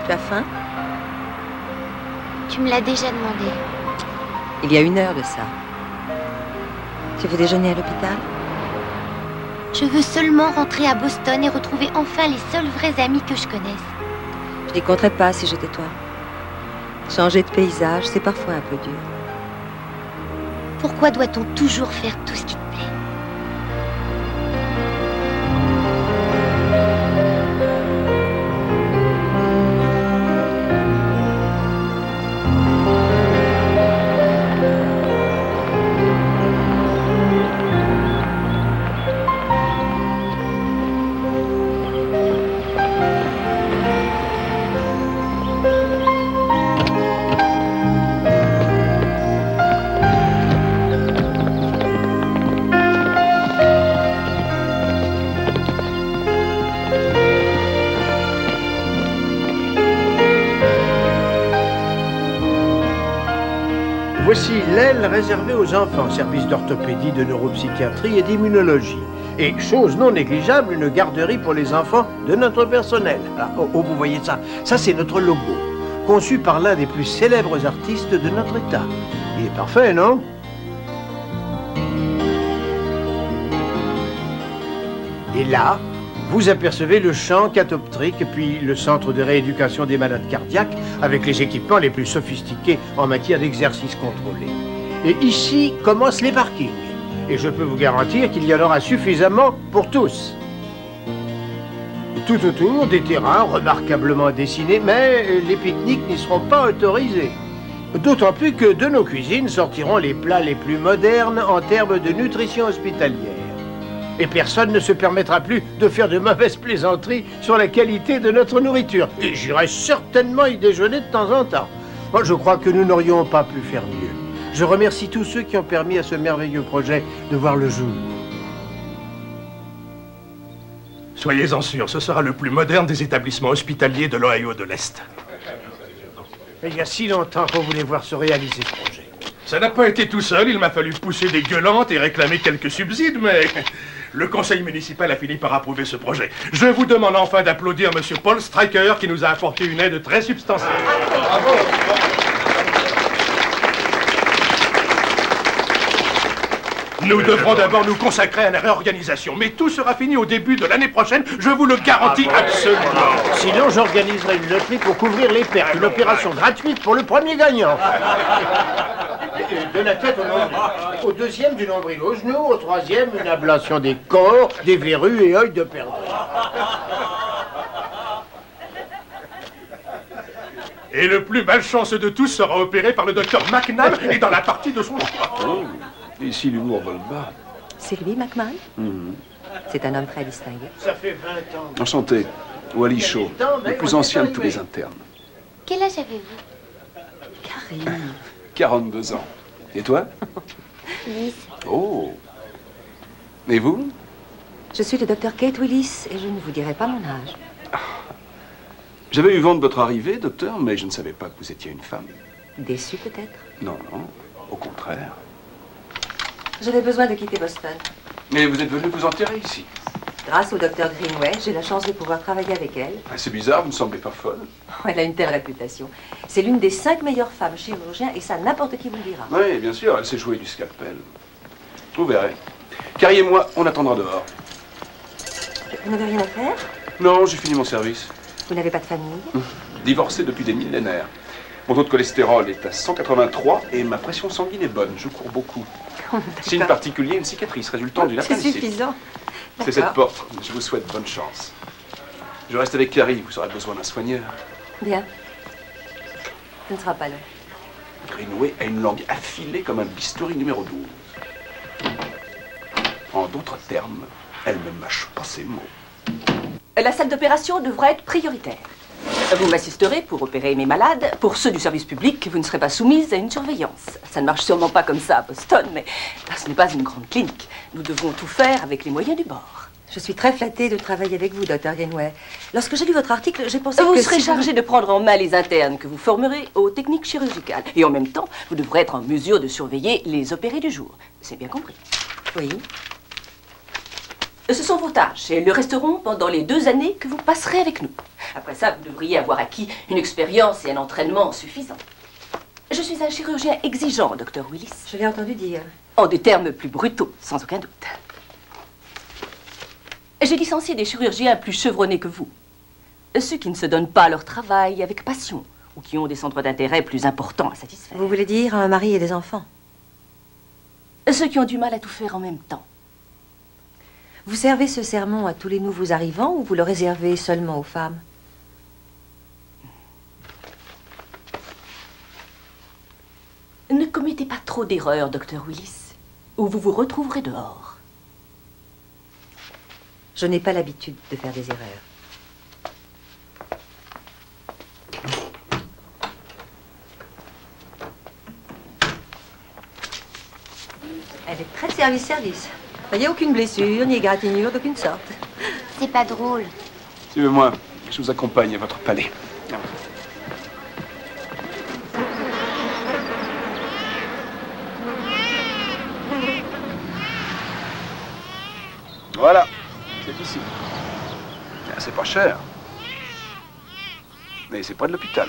Tu as faim? Tu me l'as déjà demandé. Il y a 1 heure de ça. Tu veux déjeuner à l'hôpital? Je veux seulement rentrer à Boston et retrouver enfin les seuls vrais amis que je connaisse. Je n'y compterais pas si j'étais toi. Changer de paysage, c'est parfois un peu dur. Pourquoi doit-on toujours faire tout ce qui te plaît? Voici l'aile réservée aux enfants, service d'orthopédie, de neuropsychiatrie et d'immunologie. Et, chose non négligeable, une garderie pour les enfants de notre personnel. Ah, vous voyez ça? Ça, c'est notre logo, conçu par l'un des plus célèbres artistes de notre État. Il est parfait, non? Et là, vous apercevez le champ catoptrique, puis le centre de rééducation des malades cardiaques, avec les équipements les plus sophistiqués en matière d'exercice contrôlé. Et ici commencent les parkings. Et je peux vous garantir qu'il y en aura suffisamment pour tous. Tout autour, des terrains remarquablement dessinés, mais les pique-niques n'y seront pas autorisés. D'autant plus que de nos cuisines sortiront les plats les plus modernes en termes de nutrition hospitalière. Et personne ne se permettra plus de faire de mauvaises plaisanteries sur la qualité de notre nourriture. Et j'irai certainement y déjeuner de temps en temps. Moi, je crois que nous n'aurions pas pu faire mieux. Je remercie tous ceux qui ont permis à ce merveilleux projet de voir le jour. Soyez-en sûrs, ce sera le plus moderne des établissements hospitaliers de l'Ohio de l'Est. Il y a si longtemps qu'on voulait voir se réaliser ce projet. Ça n'a pas été tout seul, il m'a fallu pousser des gueulantes et réclamer quelques subsides, mais le conseil municipal a fini par approuver ce projet. Je vous demande enfin d'applaudir M. Paul Stryker qui nous a apporté une aide très substantielle. Bravo. Nous devrons d'abord nous consacrer à la réorganisation, mais tout sera fini au début de l'année prochaine, je vous le garantis absolument. Sinon, j'organiserai une loterie pour couvrir les pertes, une opération gratuite pour le premier gagnant. De la tête au nombril, au deuxième du nombril au genou, au troisième une ablation des corps, des verrues et œils de perdrix. Et le plus malchanceux de tous sera opéré par le docteur McNabb et dans la partie de son choix. Oh, ici l'humour vole bas. C'est lui, McMahon? C'est un homme très distingué. Ça fait 20 ans. Enchanté. Wally Shaw, le plus ancien de tous les internes. Quel âge avez-vous? Carrie. 42 ans. Et toi? 10. Oh. Et vous? Je suis le docteur Kate Willis et je ne vous dirai pas mon âge. J'avais eu vent de votre arrivée, docteur, mais je ne savais pas que vous étiez une femme. Déçu peut-être? Non, non, au contraire. J'avais besoin de quitter Boston. Mais vous êtes venu vous enterrer ici. Grâce au docteur Greenway, j'ai la chance de pouvoir travailler avec elle. Ah, c'est bizarre, vous ne semblez pas folle. Elle a une telle réputation. C'est l'une des 5 meilleures femmes chirurgiens et ça, n'importe qui vous le dira. Oui, bien sûr, elle sait jouer du scalpel. Vous verrez. Carrie et moi, on attendra dehors. Vous n'avez rien à faire? Non, j'ai fini mon service. Vous n'avez pas de famille? Divorcé depuis des millénaires. Mon taux de cholestérol est à 183 et ma pression sanguine est bonne. Je cours beaucoup. Signe particulier, une cicatrice résultant d'une appendicite. C'est suffisant. C'est cette porte. Je vous souhaite bonne chance. Je reste avec Carrie. Vous aurez besoin d'un soigneur. Bien. Ce ne sera pas long. Greenway a une langue affilée comme un bistouri numéro 12. En d'autres termes, elle ne mâche pas ses mots. La salle d'opération devra être prioritaire. Vous m'assisterez pour opérer mes malades. Pour ceux du service public, vous ne serez pas soumise à une surveillance. Ça ne marche sûrement pas comme ça à Boston, mais ce n'est pas une grande clinique. Nous devons tout faire avec les moyens du bord. Je suis très flattée de travailler avec vous, Dr. Greenway. Lorsque j'ai lu votre article, j'ai pensé Vous que serez chargé de prendre en main les internes que vous formerez aux techniques chirurgicales. Et en même temps, vous devrez être en mesure de surveiller les opérés du jour. C'est bien compris? Oui. Ce sont vos tâches et elles le resteront pendant les 2 années que vous passerez avec nous. Après ça, vous devriez avoir acquis une expérience et un entraînement suffisants. Je suis un chirurgien exigeant, Dr. Willis. Je l'ai entendu dire. En des termes plus brutaux, sans aucun doute. J'ai licencié des chirurgiens plus chevronnés que vous. Ceux qui ne se donnent pas leur travail avec passion ou qui ont des centres d'intérêt plus importants à satisfaire. Vous voulez dire un mari et des enfants? Ceux qui ont du mal à tout faire en même temps. Vous servez ce sermon à tous les nouveaux arrivants ou vous le réservez seulement aux femmes? Ne commettez pas trop d'erreurs, Dr. Willis, ou vous vous retrouverez dehors. Je n'ai pas l'habitude de faire des erreurs. Elle est très service-service. Il n'y a aucune blessure, ni égratignure d'aucune sorte. C'est pas drôle. Suivez-moi, je vous accompagne à votre palais. Voilà, c'est ici. C'est pas cher. Mais c'est près de l'hôpital.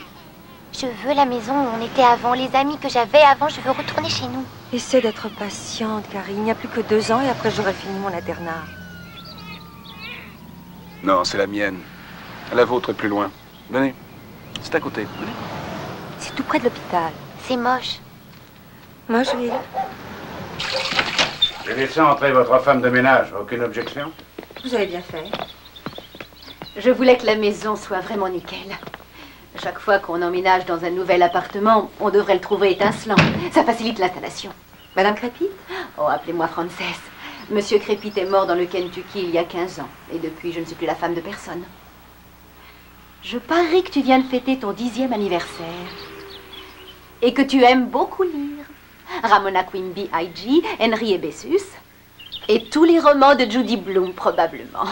Je veux la maison où on était avant, les amis que j'avais avant, je veux retourner chez nous. Essaie d'être patiente, Carrie. Il n'y a plus que 2 ans et après j'aurai fini mon internat. Non, c'est la mienne. La vôtre est plus loin. Venez, c'est à côté. Venez. C'est tout près de l'hôpital. C'est moche. Moi, je vais. J'ai laissé entrer votre femme de ménage. Aucune objection? Vous avez bien fait. Je voulais que la maison soit vraiment nickel. Chaque fois qu'on emménage dans un nouvel appartement, on devrait le trouver étincelant. Ça facilite l'installation. Madame Crépit? Oh, appelez-moi Frances. Monsieur Crépit est mort dans le Kentucky il y a 15 ans. Et depuis, je ne suis plus la femme de personne. Je parie que tu viens de fêter ton 10e anniversaire. Et que tu aimes beaucoup lire. Ramona Quimby IG, Henry Bessus. Et tous les romans de Judy Blume, probablement.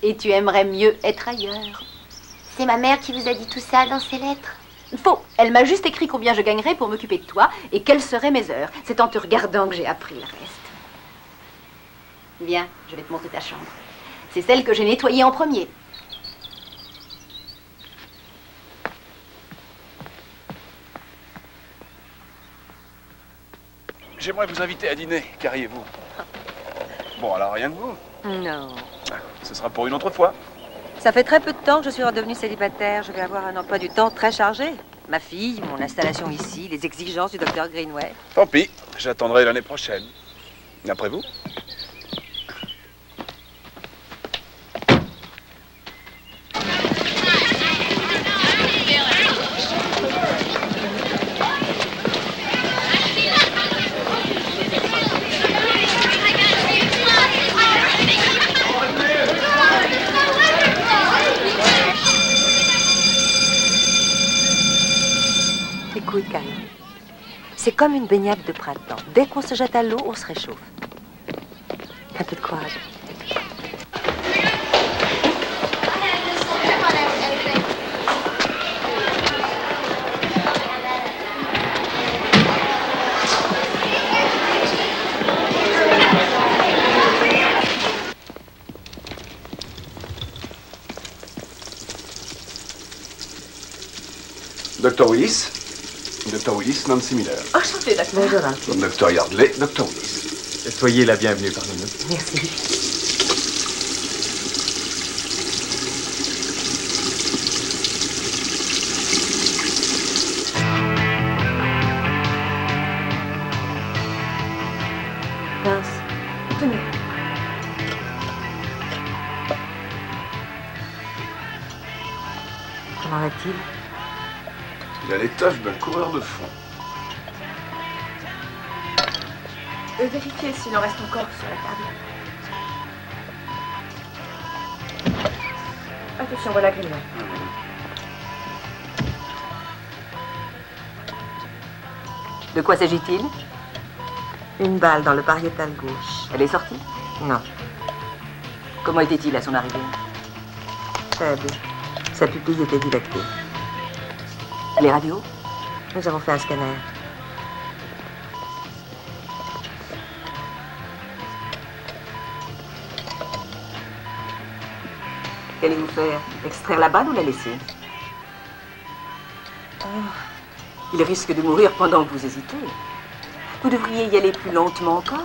Et tu aimerais mieux être ailleurs. C'est ma mère qui vous a dit tout ça dans ses lettres? Faux. Elle m'a juste écrit combien je gagnerais pour m'occuper de toi et quelles seraient mes heures. C'est en te regardant que j'ai appris le reste. Viens, je vais te montrer ta chambre. C'est celle que j'ai nettoyée en premier. J'aimerais vous inviter à dîner. Qu'arriez-vous? Bon, alors rien de vous. Non. Ce sera pour une autre fois. Ça fait très peu de temps que je suis redevenue célibataire. Je vais avoir un emploi du temps très chargé. Ma fille, mon installation ici, les exigences du docteur Greenway. Tant pis, j'attendrai l'année prochaine. Après vous? Écoute, Carrie, c'est comme une baignade de printemps. Dès qu'on se jette à l'eau, on se réchauffe. Un peu de courage. Dr. Willis. Dr. Willis, Nancy Miller. Enchanté, docteur. Bonjour, Nancy. Dr. Yardley, Dr. Willis. Soyez la bienvenue parmi nous. Merci. Mince. Tenez. Comment va-t-il? Il a l'étoffe d'un coureur de fond. Vérifiez s'il en reste encore sur la table. Attention, voilà Greenway. De quoi s'agit-il? Une balle dans le pariétal gauche. Elle est sortie? Non, Comment était-il à son arrivée? faible. Sa pupille était dilatée. Les radios? Nous avons fait un scanner. Qu'allez-vous faire? Extraire la balle ou la laisser? Il risque de mourir pendant que vous hésitez. Vous devriez y aller plus lentement encore.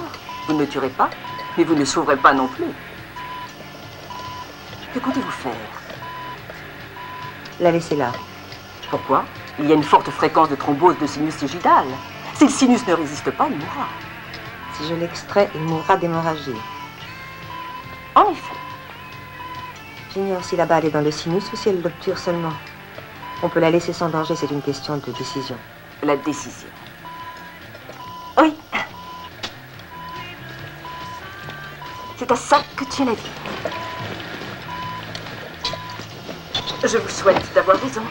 Vous ne le tuerez pas, mais vous ne sauverez pas non plus. Que comptez-vous faire? La laisser là. Pourquoi? Il y a une forte fréquence de thrombose de sinus égidal. Si le sinus ne résiste pas, il mourra. Si je l'extrais, il mourra d'hémorragie. En effet. J'ignore si la balle est dans le sinus ou si elle l'obture seulement. On peut la laisser sans danger, c'est une question de décision. La décision. Oui. C'est à ça que tient la vie. Je vous souhaite d'avoir raison.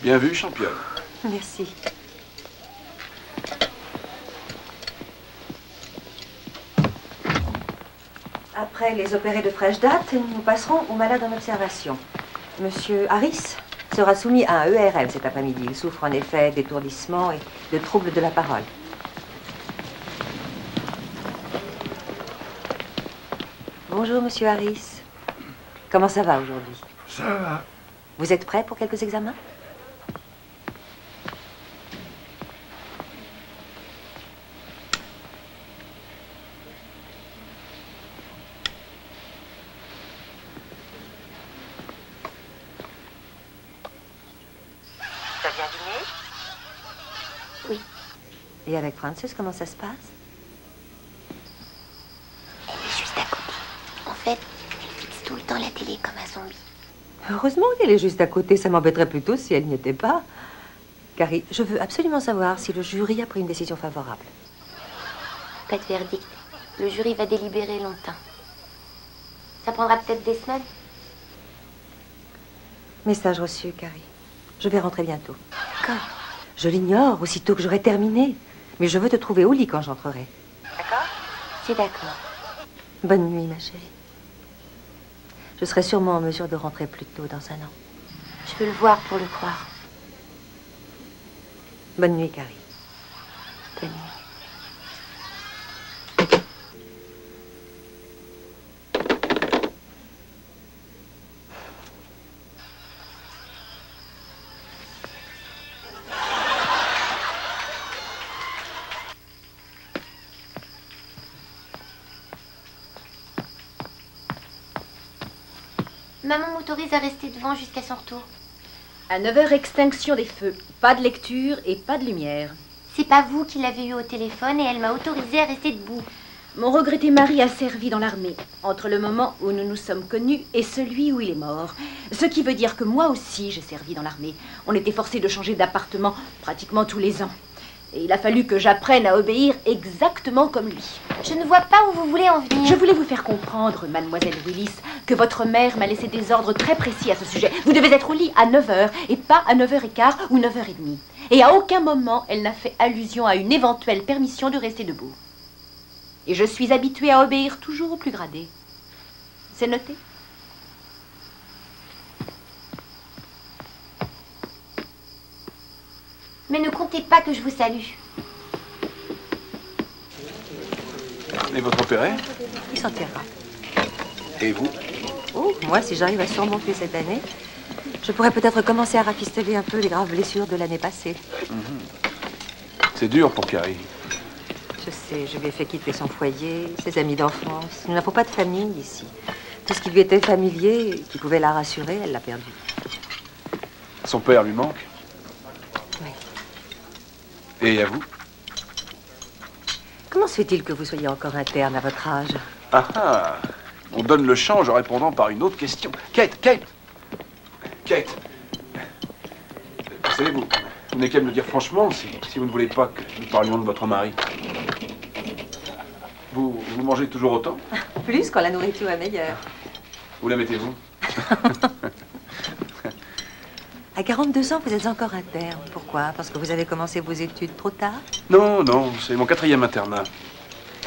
Bien vu, championne. Merci. Après les opérés de fraîche date, nous passerons aux malades en observation. Monsieur Harris sera soumis à un ERM cet après-midi. Il souffre en effet d'étourdissement et de troubles de la parole. Bonjour, monsieur Harris. Comment ça va aujourd'hui? Ça va. Vous êtes prêt pour quelques examens? T'as bien dîné? Oui. Et avec Frances, comment ça se passe? Elle est juste à côté. En fait, elle fixe tout le temps la télé comme un zombie. Heureusement qu'elle est juste à côté, ça m'embêterait plutôt si elle n'y était pas. Carrie, je veux absolument savoir si le jury a pris une décision favorable. Pas de verdict. Le jury va délibérer longtemps. Ça prendra peut-être des semaines. Message reçu, Carrie. Je vais rentrer bientôt. Quand? Je l'ignore aussitôt que j'aurai terminé. Mais je veux te trouver au lit quand j'entrerai. D'accord? C'est d'accord. Bonne nuit, ma chérie. Je serai sûrement en mesure de rentrer plus tôt dans un an. Je veux le voir pour le croire. Bonne nuit, Carrie. Bonne nuit. Maman m'autorise à rester devant jusqu'à son retour. À 9h, extinction des feux. Pas de lecture et pas de lumière. C'est pas vous qui l'avez eu au téléphone et elle m'a autorisé à rester debout. Mon regretté mari a servi dans l'armée, entre le moment où nous nous sommes connus et celui où il est mort. Ce qui veut dire que moi aussi j'ai servi dans l'armée. On était forcés de changer d'appartement pratiquement tous les ans. Et il a fallu que j'apprenne à obéir exactement comme lui. Je ne vois pas où vous voulez en venir. Je voulais vous faire comprendre, mademoiselle Willis, que votre mère m'a laissé des ordres très précis à ce sujet. Vous devez être au lit à 9h et pas à 9h15 ou 9h30. Et à aucun moment, elle n'a fait allusion à une éventuelle permission de rester debout. Et je suis habituée à obéir toujours au plus gradé. C'est noté? Mais ne comptez pas que je vous salue. Et votre opéré? Il s'en tirera. Et vous? Oh, moi, si j'arrive à surmonter cette année, je pourrais peut-être commencer à rafistoler un peu les graves blessures de l'année passée. C'est dur pour Carrie. Je sais, je lui ai fait quitter son foyer, ses amis d'enfance. Nous n'avons pas de famille ici. Tout ce qui lui était familier, qui pouvait la rassurer, elle l'a perdu. Son père lui manque? Oui. Et à vous? Comment se fait-il que vous soyez encore interne à votre âge? Ah ah! On donne le change en répondant par une autre question. Kate! Kate! Savez-vous, vous n'avez qu'à me le dire franchement si vous ne voulez pas que nous parlions de votre mari. Vous mangez toujours autant? Plus quand la nourriture est meilleure. Où la mettez-vous? À 42 ans, vous êtes encore interne. Pourquoi? Parce que vous avez commencé vos études trop tard? Non, c'est mon 4e internat.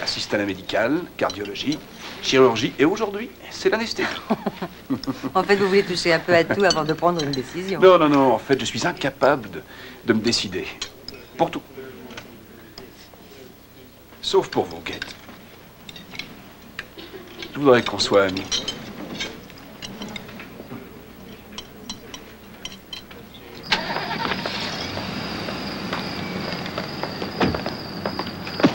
Assistant médical, cardiologie, chirurgie et aujourd'hui, c'est l'anesthésie. En fait, vous voulez toucher un peu à tout avant de prendre une décision. Non, en fait, je suis incapable de me décider. Pour tout. Sauf pour vous, Guette. Je voudrais qu'on soit amis.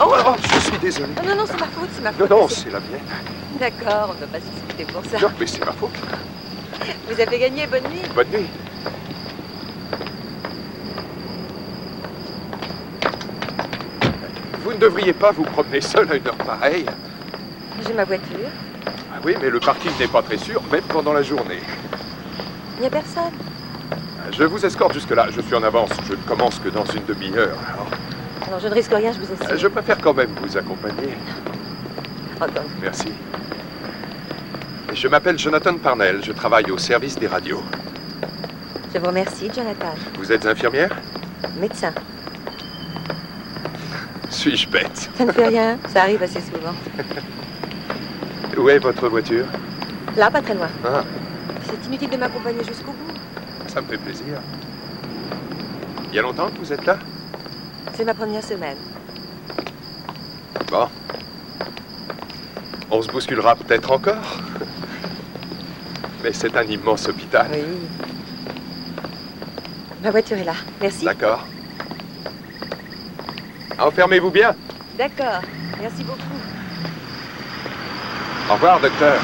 Oh, je suis désolé. Non, non, c'est ma faute, c'est ma faute. Non, non, c'est la mienne. D'accord, on ne va pas se discuter pour ça. Non, mais c'est ma faute. Vous avez gagné, bonne nuit. Bonne nuit. Vous ne devriez pas vous promener seul à une heure pareille. J'ai ma voiture. Ah oui, mais le parking n'est pas très sûr, même pendant la journée. Il n'y a personne. Je vous escorte jusque-là. Je suis en avance. Je ne commence que dans une demi-heure. Alors, je ne risque rien, je vous assure. Je préfère quand même vous accompagner. Encore. Merci. Je m'appelle Jonathan Parnell. Je travaille au service des radios. Je vous remercie, Jonathan. Vous êtes infirmière? Médecin. Suis-je bête? Ça ne fait rien, ça arrive assez souvent. Où est votre voiture? Là, pas très loin. Ah, C'est inutile de m'accompagner jusqu'au bout. ça me fait plaisir. Il y a longtemps que vous êtes là? C'est ma première semaine. Bon. On se bousculera peut-être encore. Mais c'est un immense hôpital. Oui. Ma voiture est là. Merci. D'accord. Enfermez-vous bien. D'accord. Merci beaucoup. Au revoir, docteur.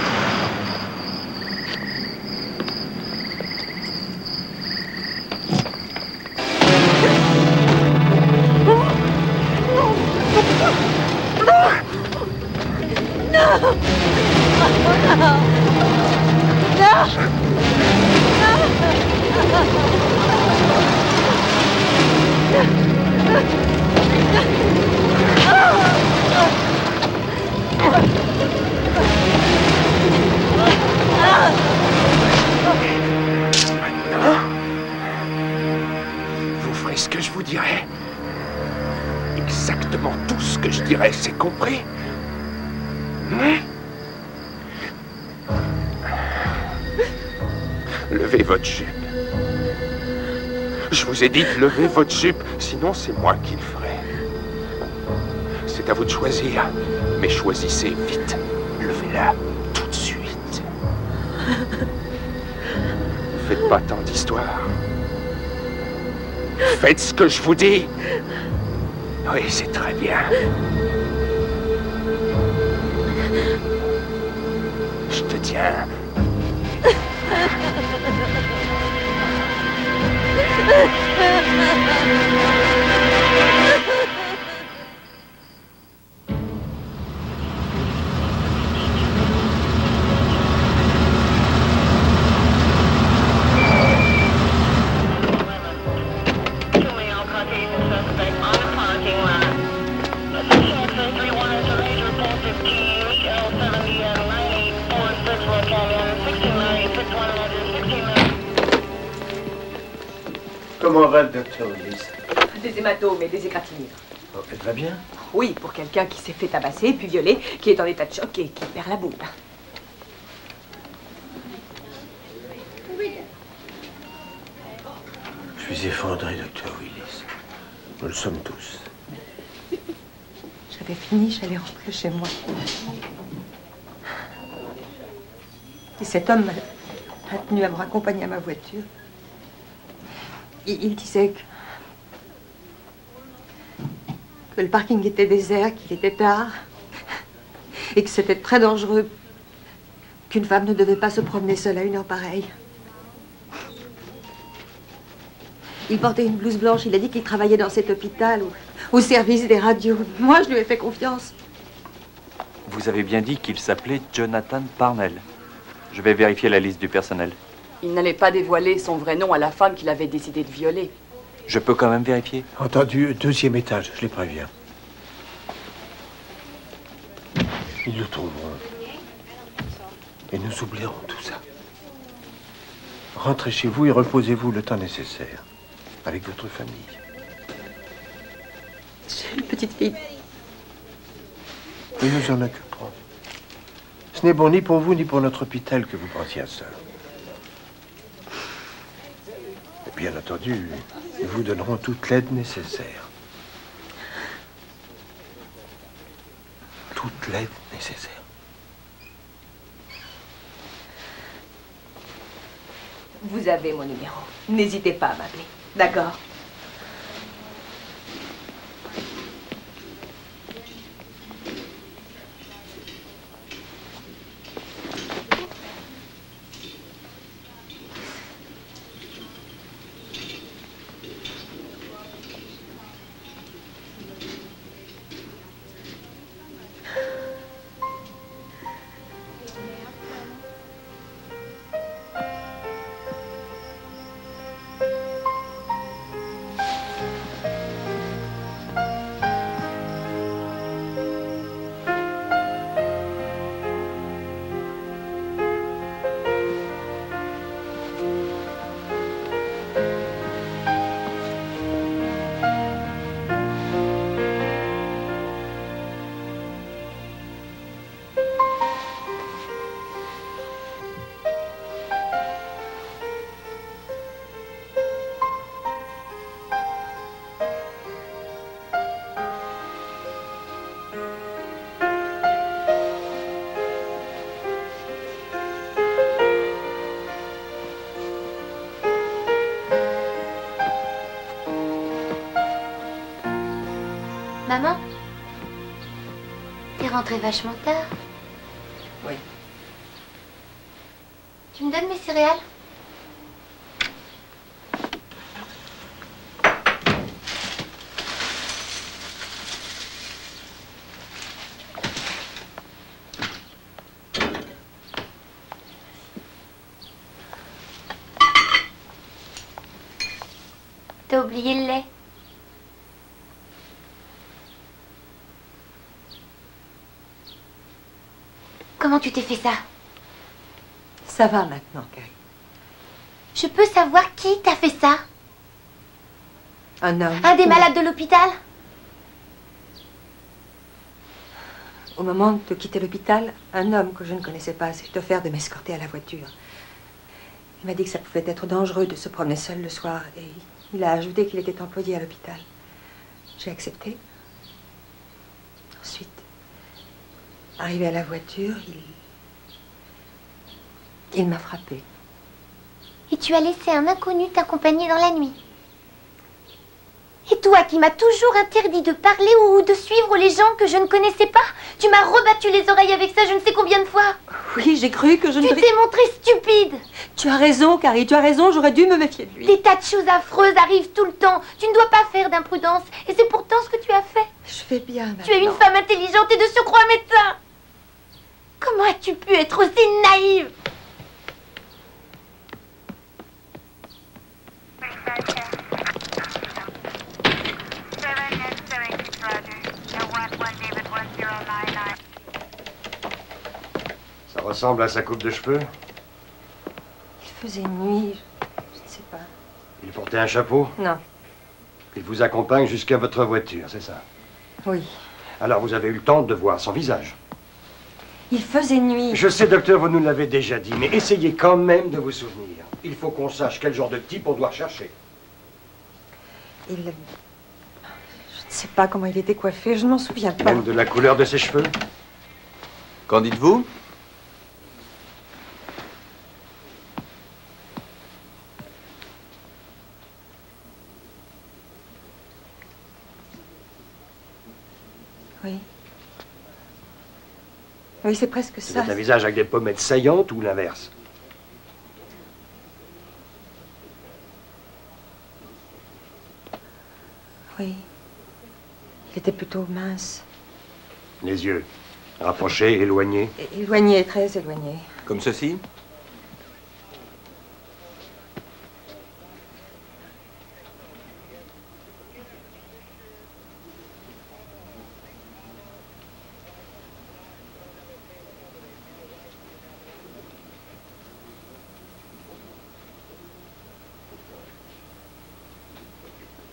Vous ferez ce que je vous dirai. Exactement tout ce que je dirai, c'est compris? Levez votre jupe. Je vous ai dit de lever votre jupe, sinon c'est moi qui le ferai. C'est à vous de choisir, mais choisissez vite. Levez-la tout de suite. Faites pas tant d'histoires. Faites ce que je vous dis. Oui, c'est très bien. Je te tiens. Comment va le docteur Willis? Des hématomes et des égratignures. Oh, elle va bien? Oui, pour quelqu'un qui s'est fait tabasser puis violer, qui est en état de choc et qui perd la boule. Je suis effondré, docteur Willis. Nous le sommes tous. J'avais fini, j'allais rentrer chez moi. Et cet homme m'a tenu à me raccompagner à ma voiture. Il disait que le parking était désert, qu'il était tard, et que c'était très dangereux, qu'une femme ne devait pas se promener seule à une heure pareille. Il portait une blouse blanche, il a dit qu'il travaillait dans cet hôpital, au service des radios. Moi, je lui ai fait confiance. Vous avez bien dit qu'il s'appelait Jonathan Parnell. Je vais vérifier la liste du personnel. Il n'allait pas dévoiler son vrai nom à la femme qu'il avait décidé de violer. Je peux quand même vérifier. Entendu, 2e étage, je les préviens. Ils le trouveront. Et nous oublierons tout ça. Rentrez chez vous et reposez-vous le temps nécessaire. Avec votre famille. J'ai une petite fille. Et nous en occuperons. Ce n'est bon ni pour vous ni pour notre hôpital que vous pensiez à ça. Et bien entendu, nous vous donnerons toute l'aide nécessaire. toute l'aide nécessaire. Vous avez mon numéro. N'hésitez pas à m'appeler. D'accord? Maman, t'es rentrée vachement tard. Oui. Tu me donnes mes céréales? T'as oublié le lait. Comment tu t'es fait ça? Ça va maintenant, Carrie. Je peux savoir qui t'a fait ça? Un homme. Un des malades de l'hôpital? Au moment de quitter l'hôpital, un homme que je ne connaissais pas s'est offert de m'escorter à la voiture. Il m'a dit que ça pouvait être dangereux de se promener seul le soir et il a ajouté qu'il était employé à l'hôpital. J'ai accepté. Ensuite, arrivé à la voiture, il m'a frappé. Et tu as laissé un inconnu t'accompagner dans la nuit? Et toi qui m'as toujours interdit de parler ou de suivre les gens que je ne connaissais pas, tu m'as rebattu les oreilles avec ça je ne sais combien de fois. Oui, j'ai cru que je ne... Tu t'es montré stupide. Tu as raison, Carrie, tu as raison, j'aurais dû me méfier de lui. Des tas de choses affreuses arrivent tout le temps. Tu ne dois pas faire d'imprudence. Et c'est pourtant ce que tu as fait. Je vais bien maintenant. Tu es une femme intelligente et de surcroît médecin. Comment as-tu pu être aussi naïve? Ça ressemble à sa coupe de cheveux. Il faisait nuit, je ne sais pas. Il portait un chapeau? Non. Il vous accompagne jusqu'à votre voiture, c'est ça? Oui. Alors vous avez eu le temps de voir son visage? Il faisait nuit. Je sais, docteur, vous nous l'avez déjà dit, mais essayez quand même de vous souvenir. Il faut qu'on sache quel genre de type on doit rechercher. Je ne sais pas comment il était coiffé, je ne m'en souviens pas. Même de la couleur de ses cheveux? Qu'en dites-vous? Oui. Oui, c'est presque ça. C'est un visage avec des pommettes saillantes ou l'inverse? Oui. Il était plutôt mince. Les yeux rapprochés, éloignés? Éloigné, très éloigné. Comme ceci?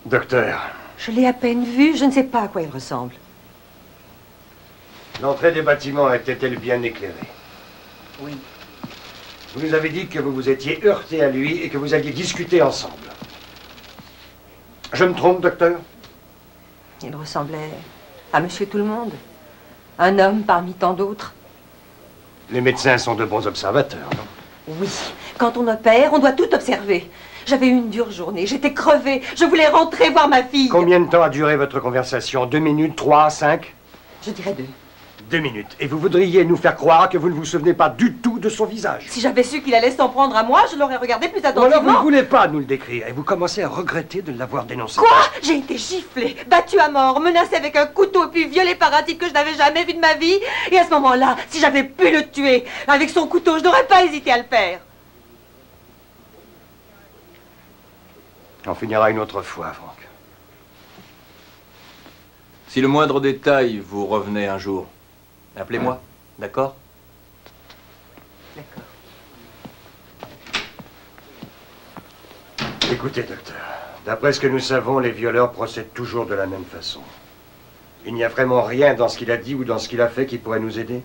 Docteur. Je l'ai à peine vu, je ne sais pas à quoi il ressemble. L'entrée des bâtiments était-elle bien éclairée? Oui. Vous nous avez dit que vous vous étiez heurté à lui et que vous alliez discuter ensemble. Je me trompe, docteur? Il ressemblait à Monsieur Tout-le-Monde. Un homme parmi tant d'autres. Les médecins sont de bons observateurs, non? Oui, quand on opère, on doit tout observer. J'avais eu une dure journée, j'étais crevée, je voulais rentrer voir ma fille. Combien de temps a duré votre conversation? 2 minutes, 3, 5? Je dirais 2. 2 minutes. Et vous voudriez nous faire croire que vous ne vous souvenez pas du tout de son visage? Si j'avais su qu'il allait s'en prendre à moi, je l'aurais regardé plus Ou alors attentivement. vous ne voulez pas nous le décrire et vous commencez à regretter de l'avoir dénoncé. Quoi? J'ai été giflée, battue à mort, menacée avec un couteau, puis violée par un type que je n'avais jamais vu de ma vie. Et à ce moment-là, si j'avais pu le tuer avec son couteau, je n'aurais pas hésité à le faire. On finira une autre fois, Franck. Si le moindre détail vous revenait un jour, appelez-moi, d'accord? D'accord. Écoutez, docteur, d'après ce que nous savons, les violeurs procèdent toujours de la même façon. Il n'y a vraiment rien dans ce qu'il a dit ou dans ce qu'il a fait qui pourrait nous aider?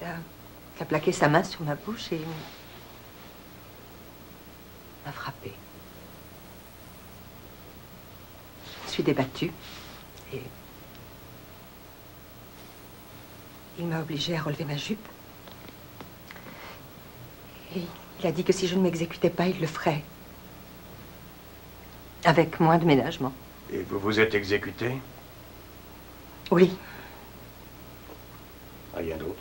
Il a plaqué sa main sur ma bouche et m'a frappé. Je suis débattue et il m'a obligée à relever ma jupe. Et il a dit que si je ne m'exécutais pas, il le ferait. Avec moins de ménagement. Et vous vous êtes exécuté? Oui. Rien d'autre?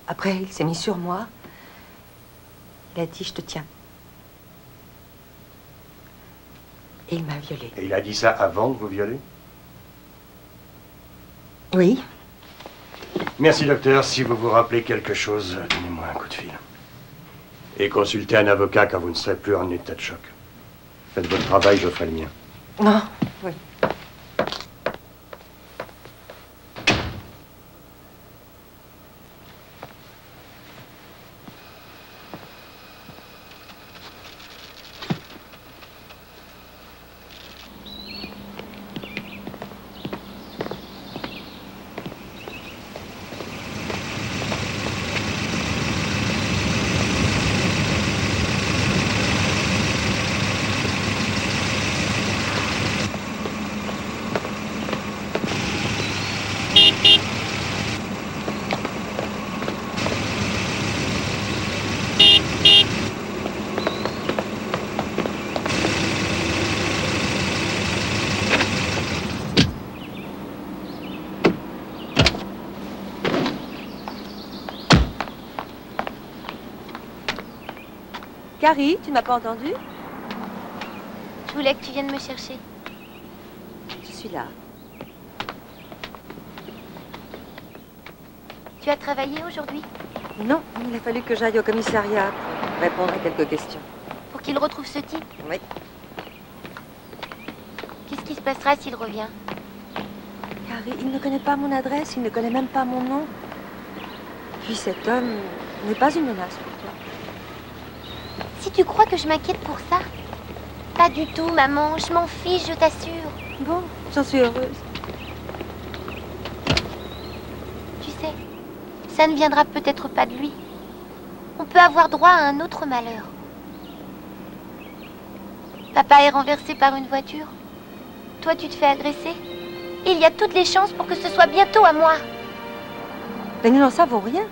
Après, il s'est mis sur moi. Il a dit, je te tiens. Et il m'a violée. Et il a dit ça avant de vous violer? Oui. Merci, docteur. Si vous vous rappelez quelque chose, donnez-moi un coup de fil. Et consultez un avocat quand vous ne serez plus en état de choc. Faites votre travail, je ferai le mien. Non, oui. Carrie, tu m'as pas entendu? Je voulais que tu viennes me chercher. Je suis là. Tu as travaillé aujourd'hui? Non, il a fallu que j'aille au commissariat pour répondre à quelques questions. Pour qu'il retrouve ce type? Oui. Qu'est-ce qui se passera s'il revient? Carrie, il ne connaît pas mon adresse, il ne connaît même pas mon nom. Puis cet homme n'est pas une menace pour toi. Si tu crois que je m'inquiète pour ça? Pas du tout, maman. Je m'en fiche, je t'assure. Bon, j'en suis heureuse. Tu sais, ça ne viendra peut-être pas de lui. On peut avoir droit à un autre malheur. Papa est renversé par une voiture. Toi, tu te fais agresser. Et il y a toutes les chances pour que ce soit bientôt à moi. Mais nous n'en savons rien.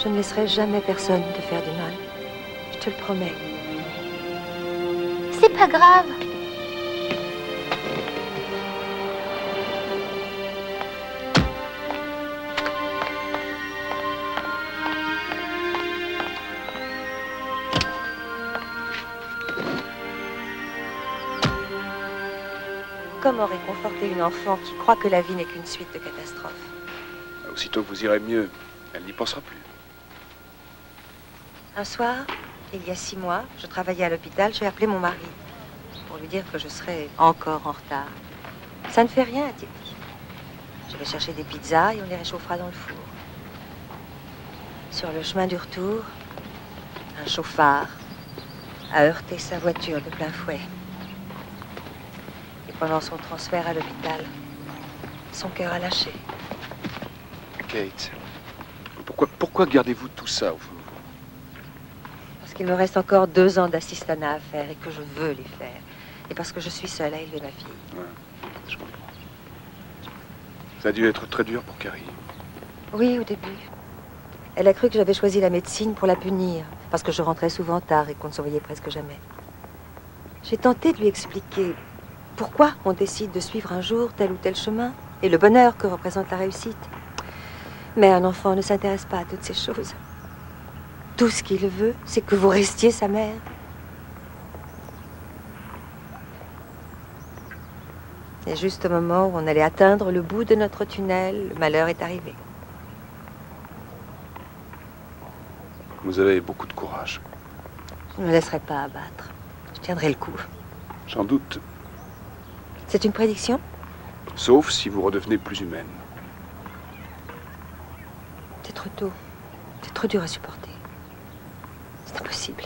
Je ne laisserai jamais personne te faire du mal. Je te le promets. C'est pas grave. Comment réconforter une enfant qui croit que la vie n'est qu'une suite de catastrophes? Aussitôt que vous irez mieux, elle n'y pensera plus. Un soir, il y a 6 mois, je travaillais à l'hôpital, j'ai appelé mon mari pour lui dire que je serais encore en retard. Ça ne fait rien, a-t-il dit. Je vais chercher des pizzas et on les réchauffera dans le four. Sur le chemin du retour, un chauffard a heurté sa voiture de plein fouet. Et pendant son transfert à l'hôpital, son cœur a lâché. Kate, pourquoi gardez-vous tout ça au fond? Parce qu'il me reste encore 2 ans d'assistanat à faire et que je veux les faire. Et parce que je suis seule à élever ma fille. Ouais, je comprends. Ça a dû être très dur pour Carrie. Oui, au début. Elle a cru que j'avais choisi la médecine pour la punir, parce que je rentrais souvent tard et qu'on ne se voyait presque jamais. J'ai tenté de lui expliquer pourquoi on décide de suivre un jour tel ou tel chemin et le bonheur que représente la réussite. Mais un enfant ne s'intéresse pas à toutes ces choses. Tout ce qu'il veut, c'est que vous restiez sa mère. Et juste au moment où on allait atteindre le bout de notre tunnel, le malheur est arrivé. Vous avez beaucoup de courage. Je ne me laisserai pas abattre. Je tiendrai le coup. J'en doute. C'est une prédiction? Sauf si vous redevenez plus humaine. C'est trop tôt. C'est trop dur à supporter. C'est impossible.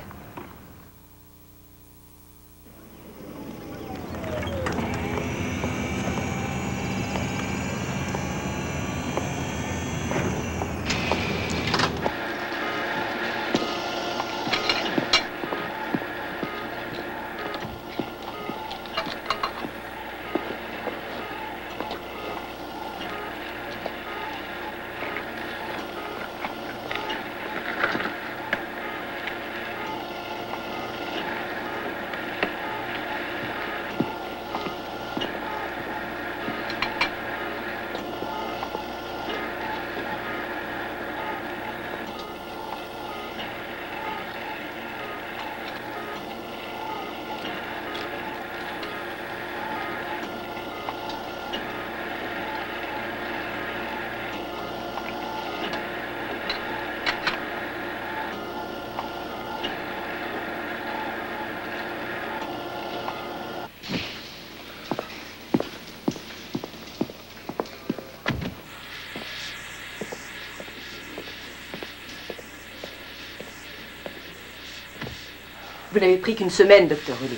Vous n'avez pris qu'une semaine, docteur Willis.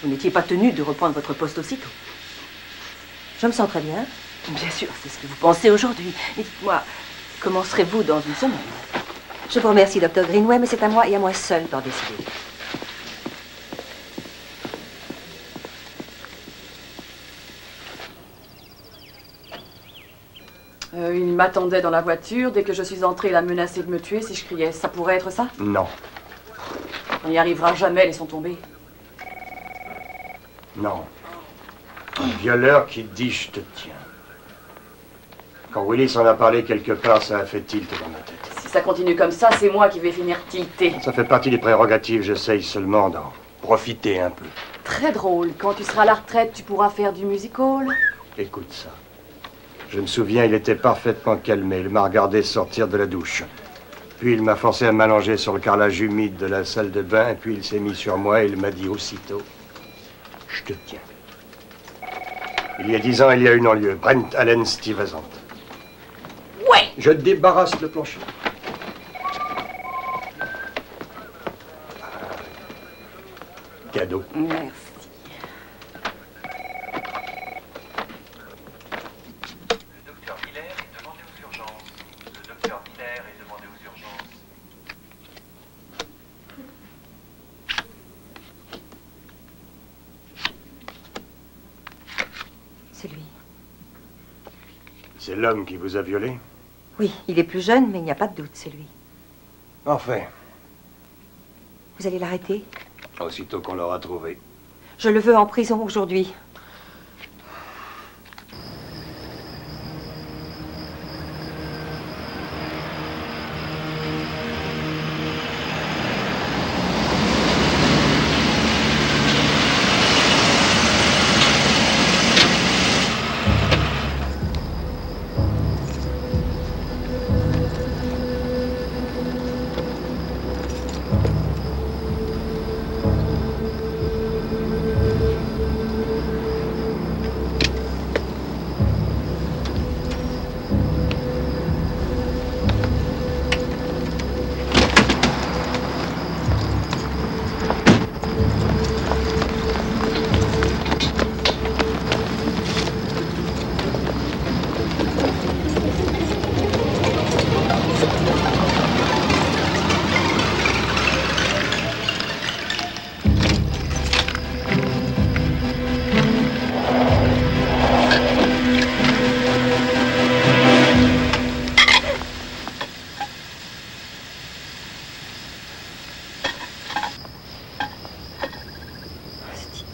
Vous n'étiez pas tenu de reprendre votre poste aussitôt. Je me sens très bien. Bien sûr, c'est ce que vous pensez aujourd'hui. Mais dites-moi, comment serez-vous dans une semaine? Je vous remercie, docteur Greenway, mais c'est à moi et à moi seul d'en décider. Il m'attendait dans la voiture. Dès que je suis entrée, il a menacé de me tuer si je criais. Ça pourrait être ça? Non. On n'y arrivera jamais, laissons tomber. Non. Un violeur qui dit « je te tiens ». Quand Willis en a parlé quelque part, ça a fait tilt dans ma tête. Si ça continue comme ça, c'est moi qui vais finir tilté. Ça fait partie des prérogatives, j'essaye seulement d'en profiter un peu. Très drôle. Quand tu seras à la retraite, tu pourras faire du music-hall. Écoute ça. Je me souviens, il était parfaitement calmé. Il m'a regardé sortir de la douche. Puis il m'a forcé à m'allonger sur le carrelage humide de la salle de bain, et puis il s'est mis sur moi et il m'a dit aussitôt « Je te tiens ». Il y a 10 ans, il y a eu non-lieu. Brent Allen Stuyvesant. Ouais. Je débarrasse le plancher. Cadeau. Merci. C'est lui. C'est l'homme qui vous a violé? Oui, il est plus jeune, mais il n'y a pas de doute, c'est lui. Enfin. Vous allez l'arrêter? Aussitôt qu'on l'aura trouvé. Je le veux en prison aujourd'hui.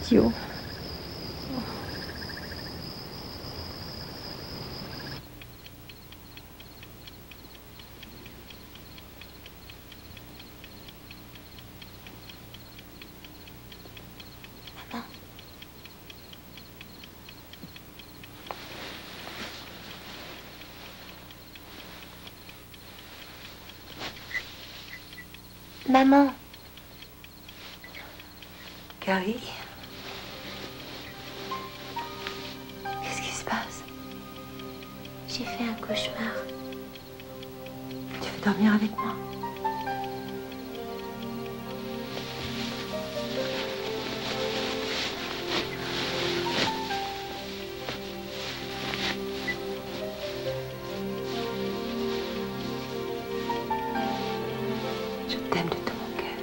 idiot. Maman. Carrie? Qu'est-ce qui se passe? J'ai fait un cauchemar. Tu veux dormir avec moi? Je t'aime de tout mon cœur.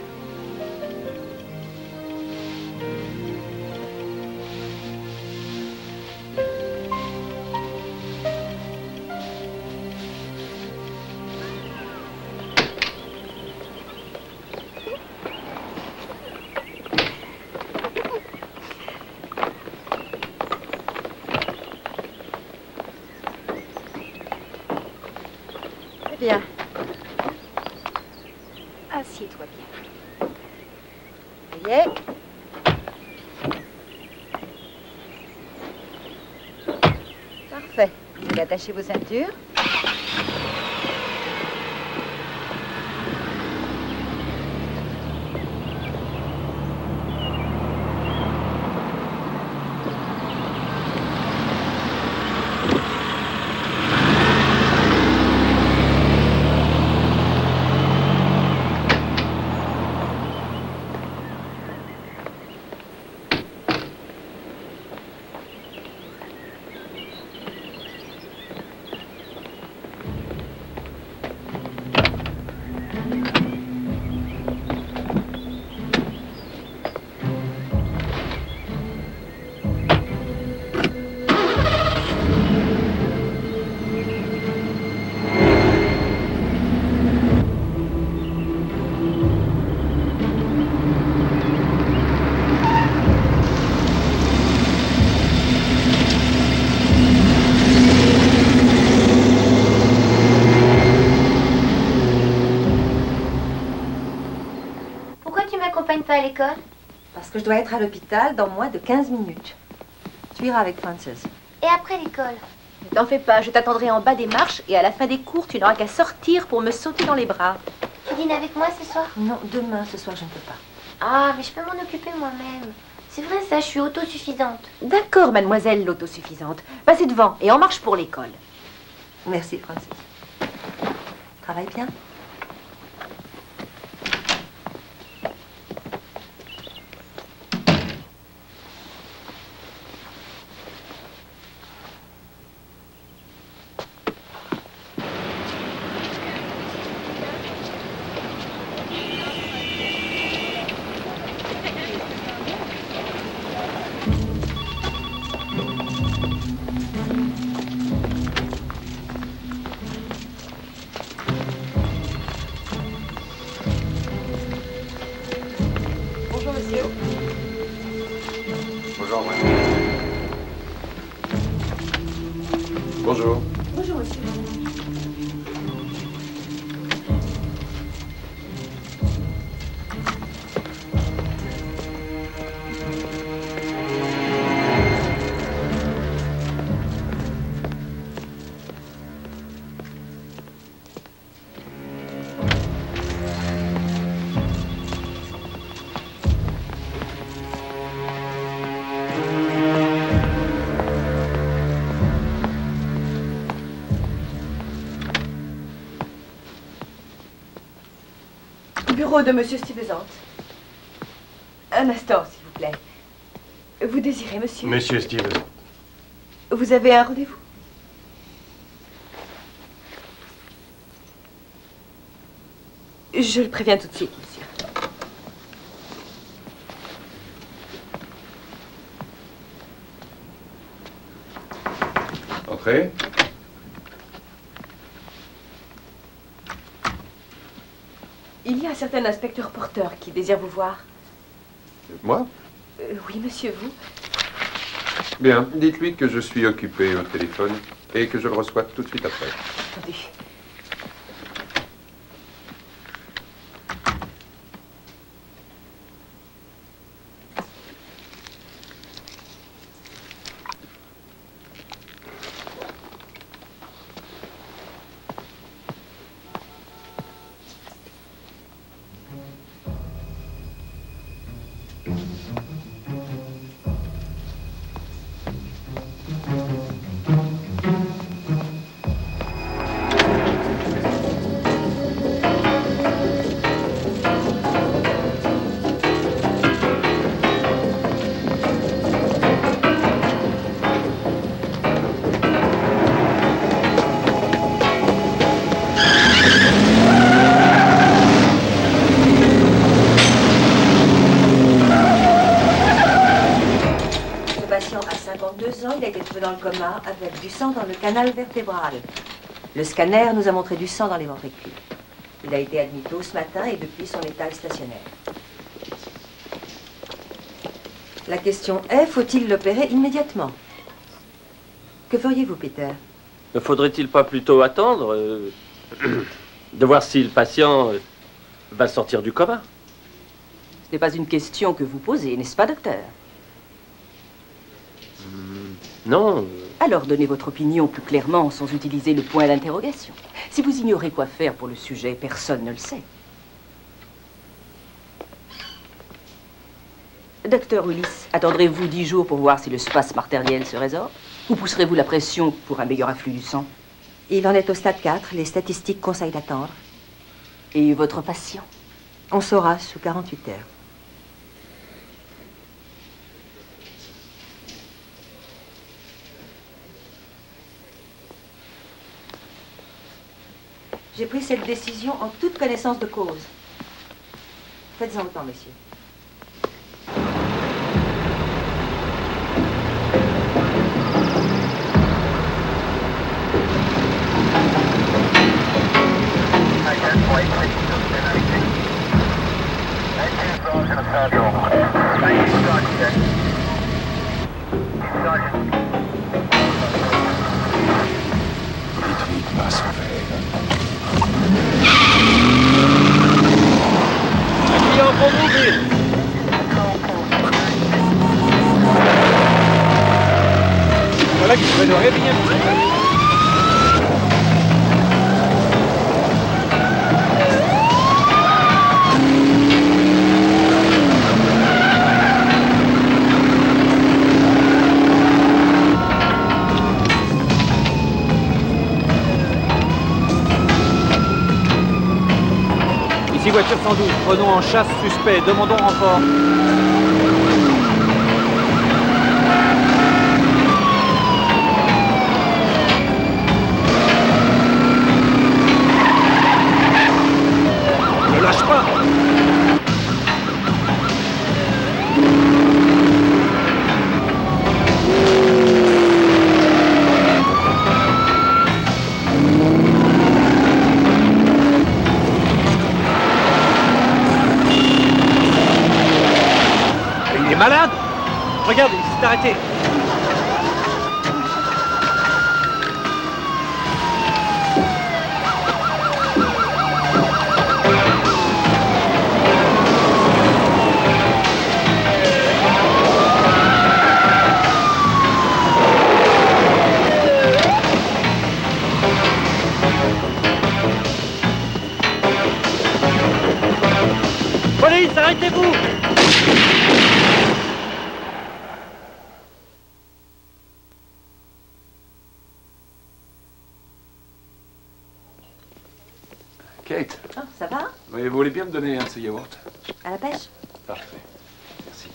Bien. Assieds-toi bien. Ça y est. Parfait. Vous allez attacher vos ceintures. Pas à l'école? Parce que je dois être à l'hôpital dans moins de 15 minutes. Tu iras avec Frances. Et après l'école? Ne t'en fais pas, je t'attendrai en bas des marches et à la fin des cours, tu n'auras qu'à sortir pour me sauter dans les bras. Tu dînes avec moi ce soir? Non, demain, ce soir, je ne peux pas. Ah, mais je peux m'en occuper moi-même. C'est vrai ça, je suis autosuffisante. D'accord, mademoiselle l'autosuffisante. Passez devant et en marche pour l'école. Merci, Frances. Travaille bien. Bonjour, madame. Bonjour. Bonjour, monsieur. Bureau de monsieur Stuyvesant. Un instant, s'il vous plaît. Vous désirez, monsieur? Monsieur Stuyvesant. Vous avez un rendez-vous? Je le préviens tout de suite, monsieur. Entrez. Il y a un certain inspecteur Porter qui désire vous voir. Moi? Oui, monsieur, vous. Bien, dites-lui que je suis occupé au téléphone et que je le reçois tout de suite après. Attendez. Il a été trouvé dans le coma avec du sang dans le canal vertébral. Le scanner nous a montré du sang dans les ventricules. Il a été admis tôt ce matin et depuis son état est stationnaire. La question est, faut-il l'opérer immédiatement? Que feriez-vous, Peter? Ne faudrait-il pas plutôt attendre de voir si le patient va sortir du coma? Ce n'est pas une question que vous posez, n'est-ce pas, docteur? Non. Alors donnez votre opinion plus clairement sans utiliser le point d'interrogation. Si vous ignorez quoi faire pour le sujet, personne ne le sait. Docteur Willis, attendrez-vous 10 jours pour voir si le spasme artériel se résorbe? Ou pousserez-vous la pression pour un meilleur afflux du sang? Il en est au stade 4. Les statistiques conseillent d'attendre. Et votre patient? On saura sous 48 heures. J'ai pris cette décision en toute connaissance de cause. Faites-en autant, monsieur. Dites-lui pas son verre. Un client pour mourir. Voilà qui serait de réveiller. Ici voiture 112, prenons en chasse suspect, demandons renfort. Ne lâche pas. Il est malade. Regarde, il s'est arrêté. Police, arrêtez-vous! Kate. Oh, ça va? Oui, vous voulez bien me donner un de ces yaourts? À la pêche? Parfait. Merci.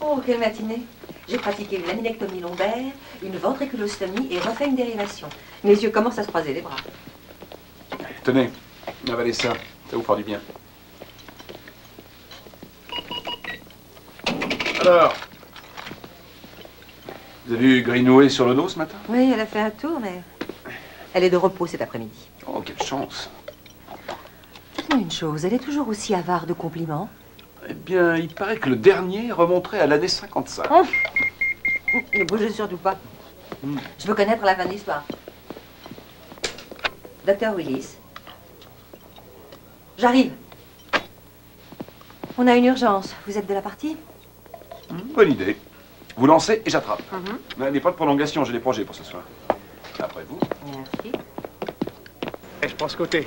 Oh, quelle matinée! J'ai pratiqué une laminectomie lombaire, une ventriculostomie et refait une dérivation. Mes yeux commencent à se croiser les bras. Tenez, avalez ça. Ça vous fera du bien. Alors, vous avez vu Greenway sur le dos ce matin? Oui, elle a fait un tour, mais elle est de repos cet après-midi. Oh, quelle chance. Dites-moi une chose, elle est toujours aussi avare de compliments? Eh bien, il paraît que le dernier remonterait à l'année 55. Oh. Ne bougez surtout pas. Je veux connaître la fin de l'histoire. Docteur Willis. J'arrive. On a une urgence. Vous êtes de la partie? Bonne idée. Vous lancez et j'attrape. Mais pas de prolongation, j'ai des projets pour ce soir. Après vous. Merci. Et je prends ce côté.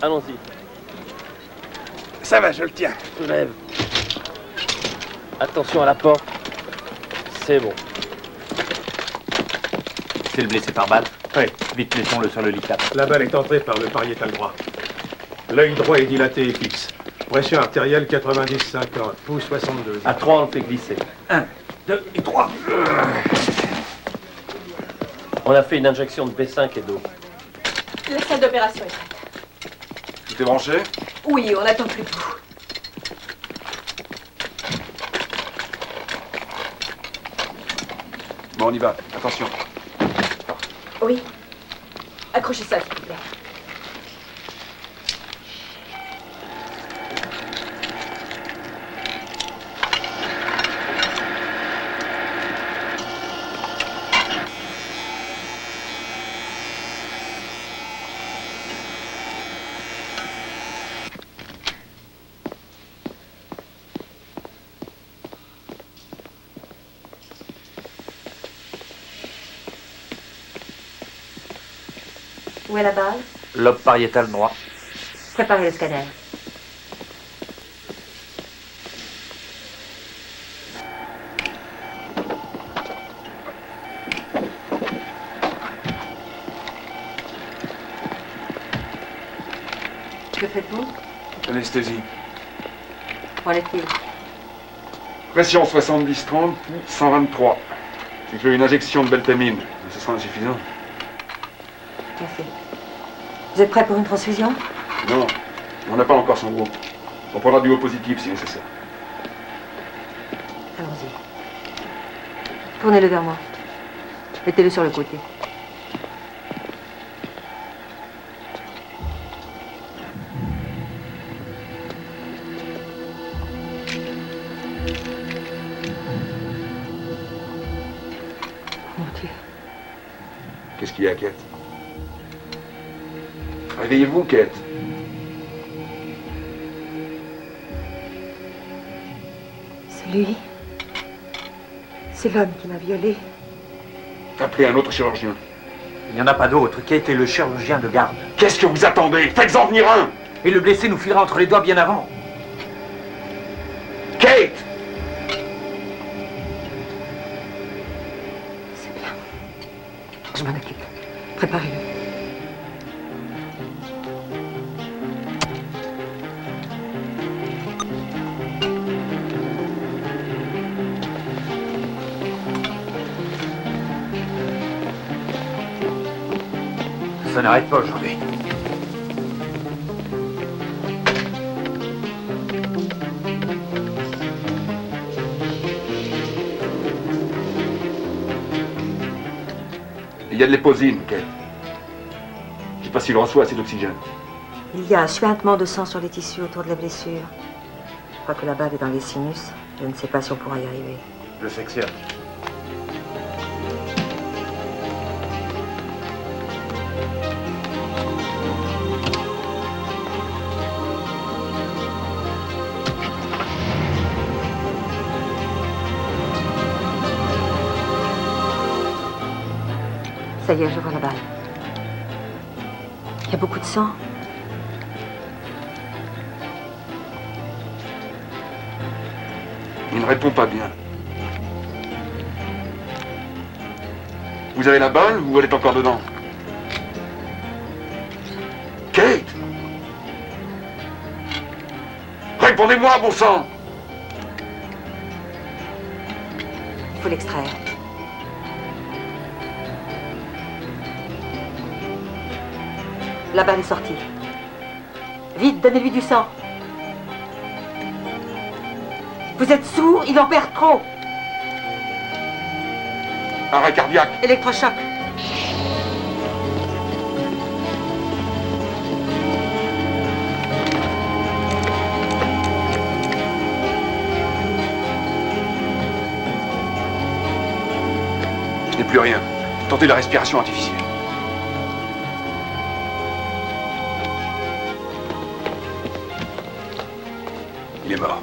Allons-y. Ça va, je le tiens. Soulève. Attention à la porte. C'est bon. C'est le blessé par balle? Oui. Vite, mettons-le sur le lit 4. La balle est entrée par le pariétal droit. L'œil droit est dilaté et fixe. Pression artérielle 90-50, pouls 62. À 3, on le fait glisser. 1, 2 et 3. On a fait une injection de B5 et d'eau. La salle d'opération est prête. Tout est branché? Oui, on n'attend plus de vous. Bon, on y va. Attention. Oui. Accrochez ça, s'il vous plaît. Où est la balle? Lobe pariétal droit. Préparez le scanner. Que faites-vous? Anesthésie. Qu'en est-il? Pression 70-30, pouls 123. Il fait une injection de beltamine, mais ce sera insuffisant. Merci. Vous êtes prêt pour une transfusion? Non, on n'a pas encore son groupe. On prendra du haut positif si nécessaire. Allons-y. Tournez-le vers moi. Mettez-le sur le côté. Mon Dieu. Qu'est-ce qu'il y a, Kate? Réveillez-vous, Kate. C'est lui. C'est l'homme qui m'a violée. Appelez un autre chirurgien. Il n'y en a pas d'autre. Kate est le chirurgien de garde. Qu'est-ce que vous attendez? Faites-en venir un! Et le blessé nous filera entre les doigts bien avant. Kate! C'est bien. Je m'en occupe. Préparez-le. Ça n'arrête pas aujourd'hui. Il y a de l'éposine, Kate. Je sais pas s'il reçoit assez d'oxygène. Il y a un suintement de sang sur les tissus autour de la blessure. Je crois que la balle est dans les sinus. Je ne sais pas si on pourra y arriver. Je sectionne. Ça y est, je vois la balle. Il y a beaucoup de sang. Il ne répond pas bien. Vous avez la balle ou elle est encore dedans? Kate! Répondez-moi, bon sang! Il faut l'extraire. La balle est sortie. Vite, donnez-lui du sang. Vous êtes sourd, il en perd trop. Arrêt cardiaque. Électrochoc. n'ai plus rien. Tentez la respiration artificielle. Il est mort.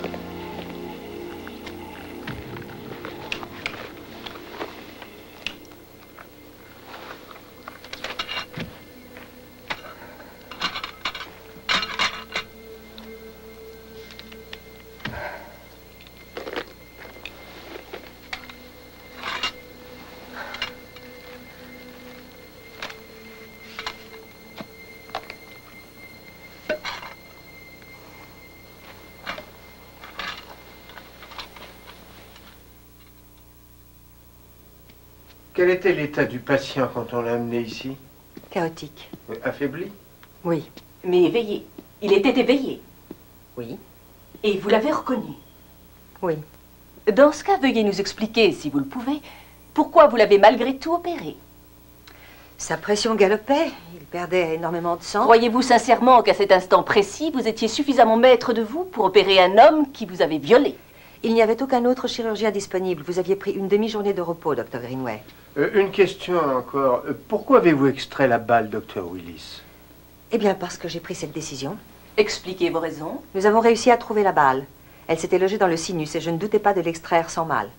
Quel était l'état du patient quand on l'a amené ici? Chaotique. Affaibli? Oui. Mais éveillé. Il était éveillé. Oui. Et vous l'avez reconnu. Oui. Dans ce cas, veuillez nous expliquer, si vous le pouvez, pourquoi vous l'avez malgré tout opéré. Sa pression galopait, il perdait énormément de sang. Croyez-vous sincèrement qu'à cet instant précis, vous étiez suffisamment maître de vous pour opérer un homme qui vous avait violé? Il n'y avait aucun autre chirurgien disponible. Vous aviez pris une demi-journée de repos, Dr. Greenway. Une question encore. Pourquoi avez-vous extrait la balle, Dr. Willis? Eh bien, parce que j'ai pris cette décision. Expliquez vos raisons. Nous avons réussi à trouver la balle. Elle s'était logée dans le sinus et je ne doutais pas de l'extraire sans mal.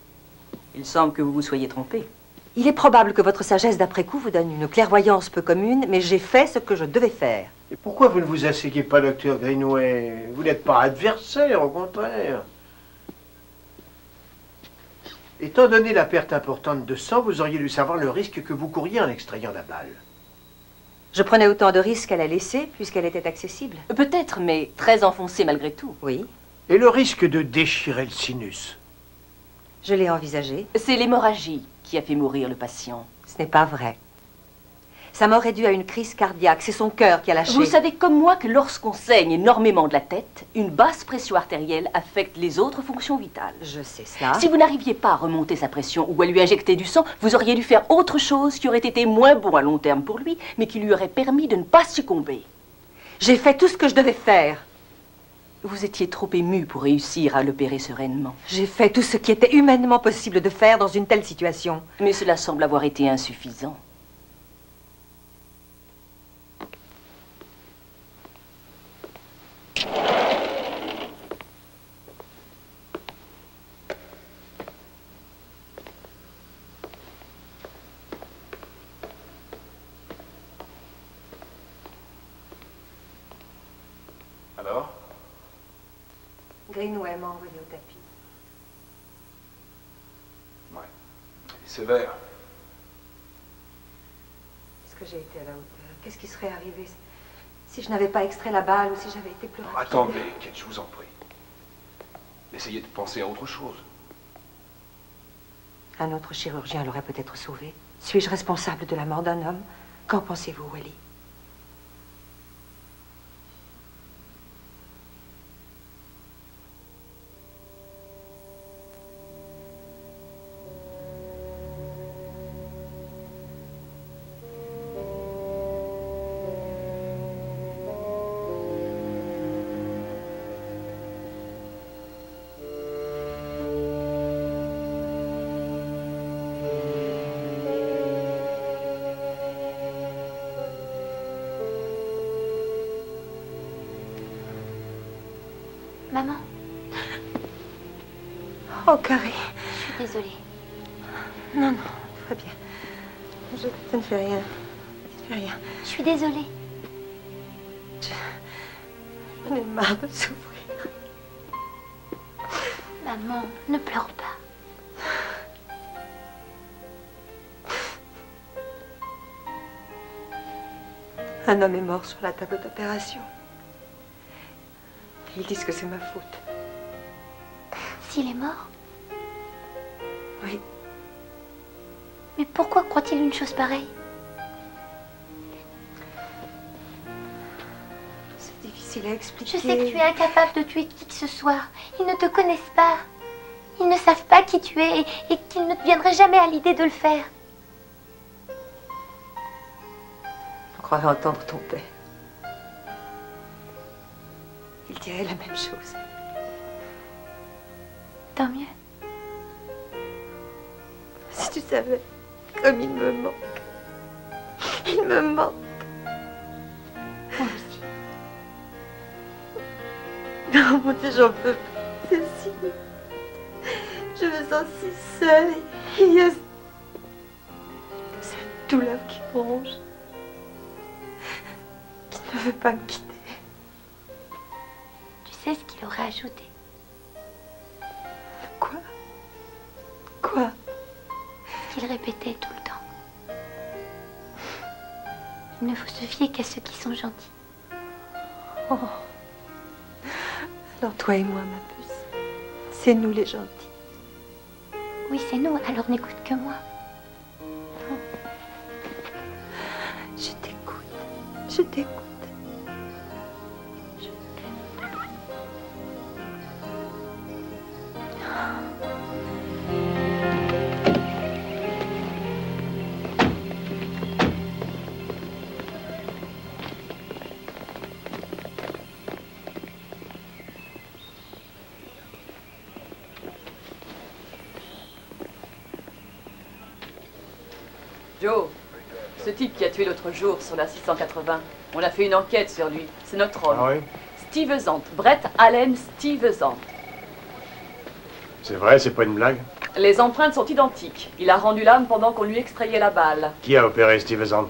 Il semble que vous vous soyez trompé. Il est probable que votre sagesse d'après-coup vous donne une clairvoyance peu commune, mais j'ai fait ce que je devais faire. Et pourquoi vous ne vous asseyez pas, Dr. Greenway? Vous n'êtes pas adversaire, au contraire. Étant donné la perte importante de sang, vous auriez dû savoir le risque que vous couriez en extrayant la balle. Je prenais autant de risques à la laisser, puisqu'elle était accessible. Peut-être, mais très enfoncée malgré tout. Oui. Et le risque de déchirer le sinus? Je l'ai envisagé. C'est l'hémorragie qui a fait mourir le patient. Ce n'est pas vrai. Sa mort est due à une crise cardiaque. C'est son cœur qui a lâché. Vous savez comme moi que lorsqu'on saigne énormément de la tête, une basse pression artérielle affecte les autres fonctions vitales. Je sais cela. Si vous n'arriviez pas à remonter sa pression ou à lui injecter du sang, vous auriez dû faire autre chose qui aurait été moins bon à long terme pour lui, mais qui lui aurait permis de ne pas succomber. J'ai fait tout ce que je devais faire. Vous étiez trop ému pour réussir à l'opérer sereinement. J'ai fait tout ce qui était humainement possible de faire dans une telle situation. Mais cela semble avoir été insuffisant. Alors? Greenway m'a envoyé au tapis. Ouais. Sévère. Est-ce que j'ai été à la hauteur? Qu'est-ce qui serait arrivé si je n'avais pas extrait la balle ou si j'avais été plus rapide? Attendez, Kate, je vous en prie. Essayez de penser à autre chose. Un autre chirurgien l'aurait peut-être sauvé. Suis-je responsable de la mort d'un homme? Qu'en pensez-vous, Welly? Maman. Oh, Carrie. Je suis désolée. Non, non, très bien. Je ne fais rien. Je ne fais rien. Je suis désolée. J'en ai marre de souffrir. Maman, ne pleure pas. Un homme est mort sur la table d'opération. Ils disent que c'est ma faute. S'il est mort? Oui. Mais pourquoi croit-il une chose pareille? C'est difficile à expliquer. Je sais que tu es incapable de tuer qui que ce soit. Ils ne te connaissent pas. Ils ne savent pas qui tu es et qu'ils ne te viendraient jamais à l'idée de le faire. On croirait entendre ton père. Il dirait la même chose. Tant mieux. Si tu savais. Comme il me manque. Il me manque. Moi aussi. Non, mon Dieu, j'en peux plus, Cécile. Je me sens si seule. Il y a cette douleur qui ronge, qui ne veut pas me quitter. Tu sais ce qu'il aurait ajouté? Quoi? Quoi? Ce qu'il répétait tout le temps. Il ne faut se fier qu'à ceux qui sont gentils. Oh. Alors toi et moi, ma puce, c'est nous les gentils. Oui, c'est nous, alors n'écoute que moi. Je t'écoute. Je t'écoute. Joe, ce type qui a tué l'autre jour sur la 680, on a fait une enquête sur lui. C'est notre homme. Ah oui? Stuyvesant. Brett Allen Stuyvesant. C'est vrai, c'est pas une blague? Les empreintes sont identiques. Il a rendu l'âme pendant qu'on lui extrayait la balle. Qui a opéré Stuyvesant?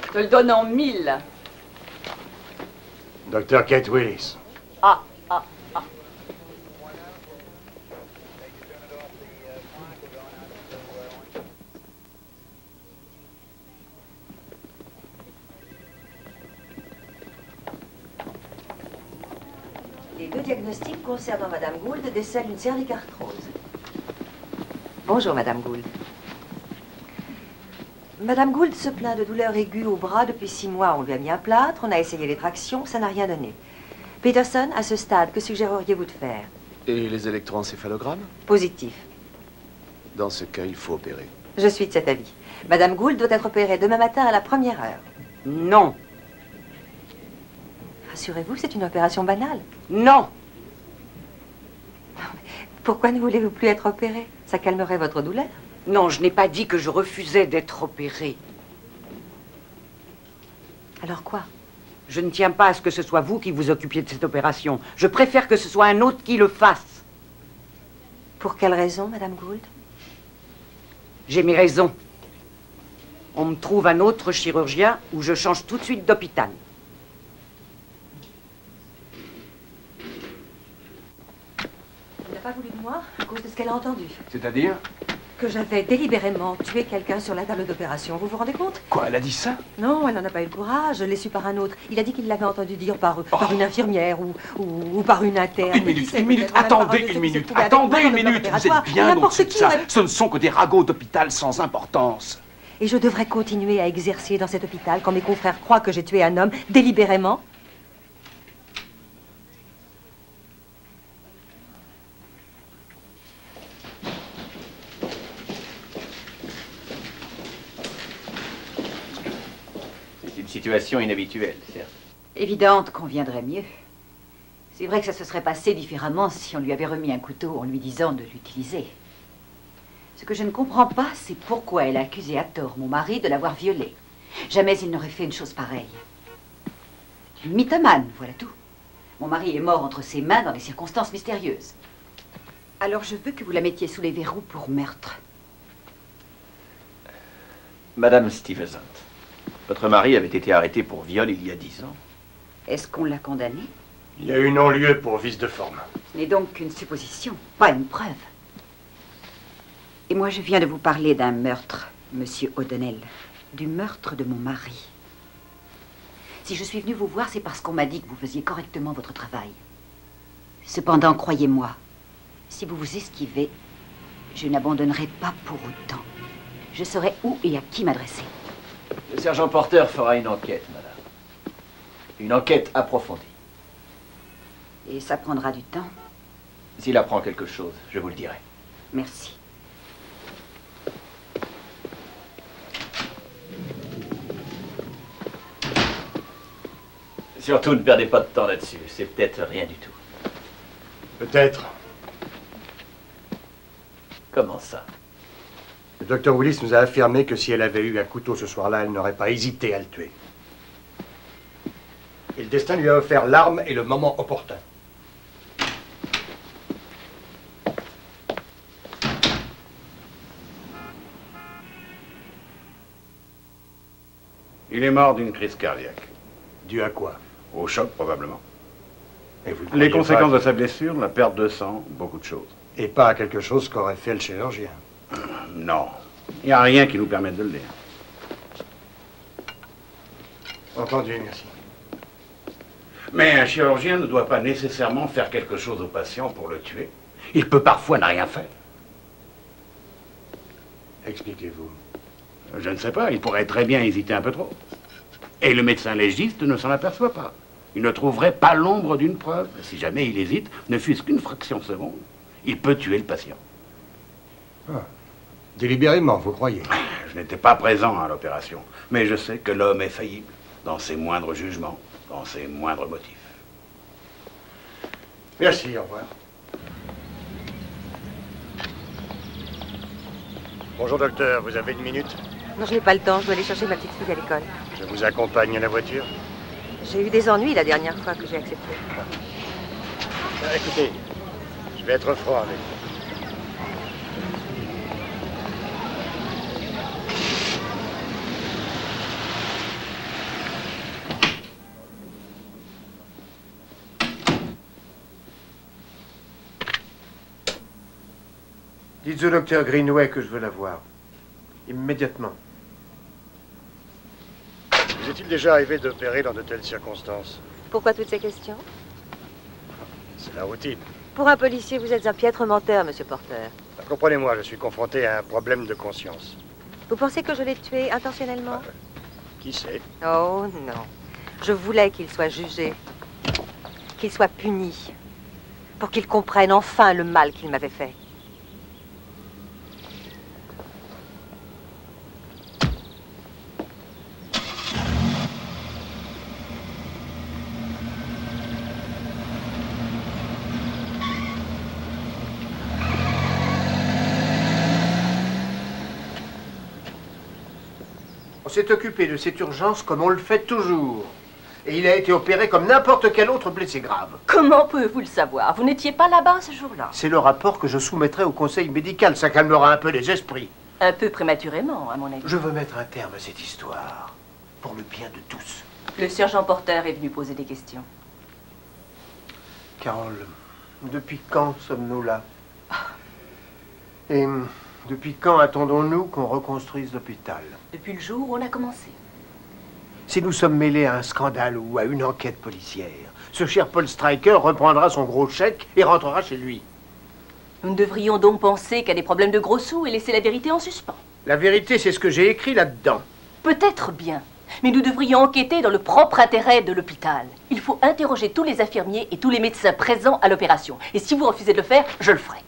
Je te le donne en 1000. Dr. Kate Willis. Ah. Les deux diagnostics concernant Madame Gould décèlent une cervicarthrose. Bonjour, Madame Gould. Madame Gould se plaint de douleurs aiguës au bras depuis 6 mois. On lui a mis un plâtre, on a essayé les tractions, ça n'a rien donné. Peterson, à ce stade, que suggéreriez-vous de faire? Et les électroencéphalogrammes? Positif. Dans ce cas, il faut opérer. Je suis de cet avis. Madame Gould doit être opérée demain matin à la 1e heure. Non. Rassurez-vous, c'est une opération banale. Non. Pourquoi ne voulez-vous plus être opérée? Ça calmerait votre douleur. Non, je n'ai pas dit que je refusais d'être opérée. Alors quoi? Je ne tiens pas à ce que ce soit vous qui vous occupiez de cette opération. Je préfère que ce soit un autre qui le fasse. Pour quelle raison, Madame Gould? J'ai mes raisons. On me trouve un autre chirurgien ou je change tout de suite d'hôpital. Elle n'a pas voulu de moi à cause de ce qu'elle a entendu. C'est-à-dire? Que j'avais délibérément tué quelqu'un sur la table d'opération. Vous vous rendez compte? Quoi, elle a dit ça? Non, elle n'en a pas eu le courage. Je l'ai su par un autre. Il a dit qu'il l'avait entendu dire par une infirmière ou par une interne. Une minute, attendez une minute, vous êtes bien au-dessus de ça. Ce ne sont que des ragots d'hôpital sans importance. Et je devrais continuer à exercer dans cet hôpital quand mes confrères croient que j'ai tué un homme délibérément? Situation inhabituelle, certes. Évidente conviendrait mieux. C'est vrai que ça se serait passé différemment si on lui avait remis un couteau en lui disant de l'utiliser. Ce que je ne comprends pas, c'est pourquoi elle a accusé à tort mon mari de l'avoir violée. Jamais il n'aurait fait une chose pareille. Une mythomane, voilà tout. Mon mari est mort entre ses mains dans des circonstances mystérieuses. Alors je veux que vous la mettiez sous les verrous pour meurtre. Madame Stuyvesant, votre mari avait été arrêté pour viol il y a 10 ans. Est-ce qu'on l'a condamné? Il y a eu non-lieu pour vice de forme. Ce n'est donc qu'une supposition, pas une preuve. Et moi, je viens de vous parler d'un meurtre, monsieur O'Donnell. Du meurtre de mon mari. Si je suis venue vous voir, c'est parce qu'on m'a dit que vous faisiez correctement votre travail. Cependant, croyez-moi, si vous vous esquivez, je n'abandonnerai pas pour autant. Je saurai où et à qui m'adresser. Le sergent Porter fera une enquête, madame. Une enquête approfondie. Et ça prendra du temps? S'il apprend quelque chose, je vous le dirai. Merci. Surtout, ne perdez pas de temps là-dessus. C'est peut-être rien du tout. Peut-être. Comment ça? Le docteur Willis nous a affirmé que si elle avait eu un couteau ce soir-là, elle n'aurait pas hésité à le tuer. Et le destin lui a offert l'arme et le moment opportun. Il est mort d'une crise cardiaque. Dû à quoi? Au choc, probablement. Et vous Les croyez conséquences pas... de sa blessure, la perte de sang, beaucoup de choses. Et pas à quelque chose qu'aurait fait le chirurgien. Non. Il n'y a rien qui nous permette de le dire. Entendu, merci. Mais un chirurgien ne doit pas nécessairement faire quelque chose au patient pour le tuer. Il peut parfois ne rien faire. Expliquez-vous. Je ne sais pas, il pourrait très bien hésiter un peu trop. Et le médecin légiste ne s'en aperçoit pas. Il ne trouverait pas l'ombre d'une preuve. Si jamais il hésite, ne fût-ce qu'une fraction de seconde, il peut tuer le patient. Ah. Délibérément, vous croyez? Je n'étais pas présent à l'opération, mais je sais que l'homme est faillible dans ses moindres jugements, dans ses moindres motifs. Merci, au revoir. Bonjour, docteur, vous avez une minute? Non, je n'ai pas le temps, je dois aller chercher ma petite fille à l'école. Je vous accompagne à la voiture? J'ai eu des ennuis la dernière fois que j'ai accepté. Écoutez, je vais être franc avec vous. Dites au docteur Greenway que je veux la voir. Immédiatement. Vous est-il déjà arrivé d'opérer dans de telles circonstances? Pourquoi toutes ces questions? C'est la routine. Pour un policier, vous êtes un piètre menteur, monsieur Porter. Comprenez-moi, je suis confronté à un problème de conscience. Vous pensez que je l'ai tué intentionnellement? Qui sait? Oh non. Je voulais qu'il soit jugé. Qu'il soit puni. Pour qu'il comprenne enfin le mal qu'il m'avait fait. On s'est occupé de cette urgence comme on le fait toujours. Et il a été opéré comme n'importe quel autre blessé grave. Comment pouvez-vous le savoir? Vous n'étiez pas là-bas ce jour-là. C'est le rapport que je soumettrai au conseil médical. Ça calmera un peu les esprits. Un peu prématurément, à mon avis. Je veux mettre un terme à cette histoire. Pour le bien de tous. Le sergent Porter est venu poser des questions. Carole, depuis quand sommes-nous là? Et depuis quand attendons-nous qu'on reconstruise l'hôpital? Depuis le jour où on a commencé. Si nous sommes mêlés à un scandale ou à une enquête policière, ce cher Paul Stryker reprendra son gros chèque et rentrera chez lui. Nous ne devrions donc penser qu'à des problèmes de gros sous et laisser la vérité en suspens. La vérité, c'est ce que j'ai écrit là-dedans. Peut-être bien, mais nous devrions enquêter dans le propre intérêt de l'hôpital. Il faut interroger tous les infirmiers et tous les médecins présents à l'opération. Et si vous refusez de le faire, je le ferai.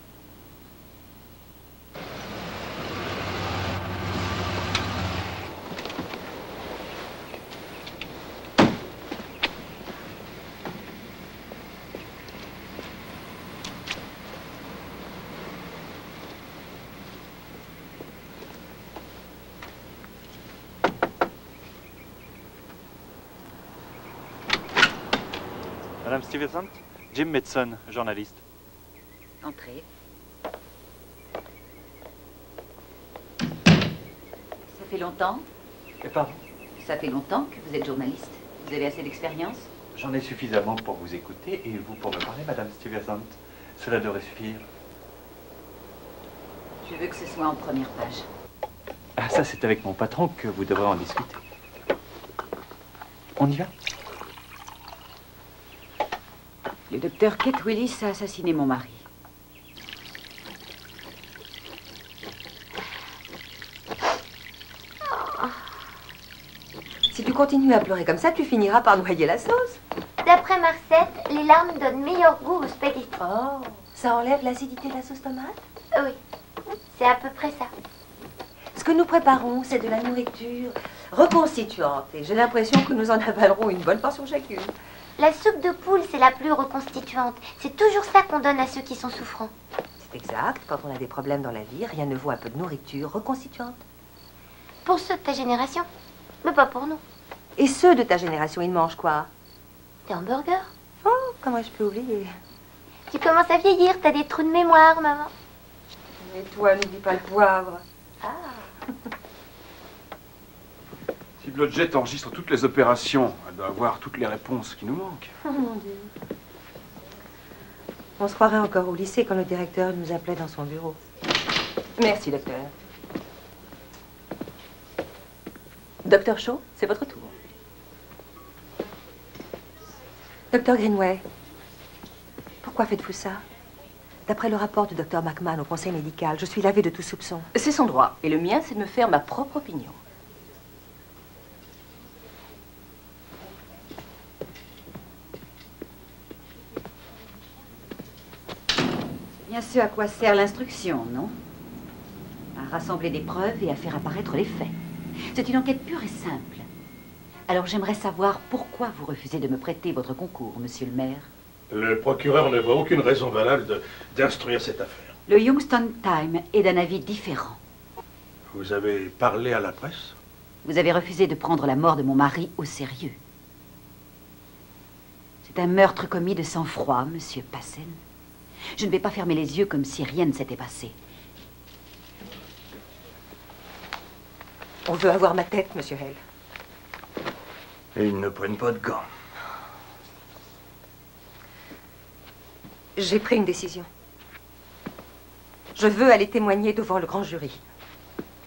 Madame Stevenson, Jim Medson, journaliste. Entrez. Ça fait longtemps? Pardon? Ça fait longtemps que vous êtes journaliste. Vous avez assez d'expérience? J'en ai suffisamment pour vous écouter et vous pour me parler, Madame Stevenson. Cela devrait suffire. Je veux que ce soit en première page. Ah, ça, c'est avec mon patron que vous devrez en discuter. On y va? Le docteur Kate Willis a assassiné mon mari. Si tu continues à pleurer comme ça, tu finiras par noyer la sauce. D'après Marcette, les larmes donnent meilleur goût au spaghetti. Oh, ça enlève l'acidité de la sauce tomate? Oui, c'est à peu près ça. Ce que nous préparons, c'est de la nourriture reconstituante. Et j'ai l'impression que nous en avalerons une bonne portion chacune. La soupe de poule, c'est la plus reconstituante. C'est toujours ça qu'on donne à ceux qui sont souffrants. C'est exact. Quand on a des problèmes dans la vie, rien ne vaut un peu de nourriture reconstituante. Pour ceux de ta génération, mais pas pour nous. Et ceux de ta génération, ils mangent quoi? Des hamburgers. Oh, comment je peux oublier? Tu commences à vieillir, t'as des trous de mémoire, maman. Et toi, n'oublie pas le poivre. Ah. Si Blodgett enregistre toutes les opérations, elle doit avoir toutes les réponses qui nous manquent. Oh mon Dieu. On se croirait encore au lycée quand le directeur nous appelait dans son bureau. Merci, docteur. Docteur Shaw, c'est votre tour. Docteur Greenway, pourquoi faites-vous ça? D'après le rapport du docteur McMahon au conseil médical, je suis lavé de tout soupçon. C'est son droit. Et le mien, c'est de me faire ma propre opinion. C'est bien ce à quoi sert l'instruction, non? À rassembler des preuves et à faire apparaître les faits. C'est une enquête pure et simple. Alors j'aimerais savoir pourquoi vous refusez de me prêter votre concours, monsieur le maire. Le procureur ne voit aucune raison valable d'instruire cette affaire. Le Youngstown Times est d'un avis différent. Vous avez parlé à la presse? Vous avez refusé de prendre la mort de mon mari au sérieux. C'est un meurtre commis de sang-froid, monsieur Passen. Je ne vais pas fermer les yeux comme si rien ne s'était passé. On veut avoir ma tête, monsieur Hale. Et ils ne prennent pas de gants. J'ai pris une décision. Je veux aller témoigner devant le grand jury.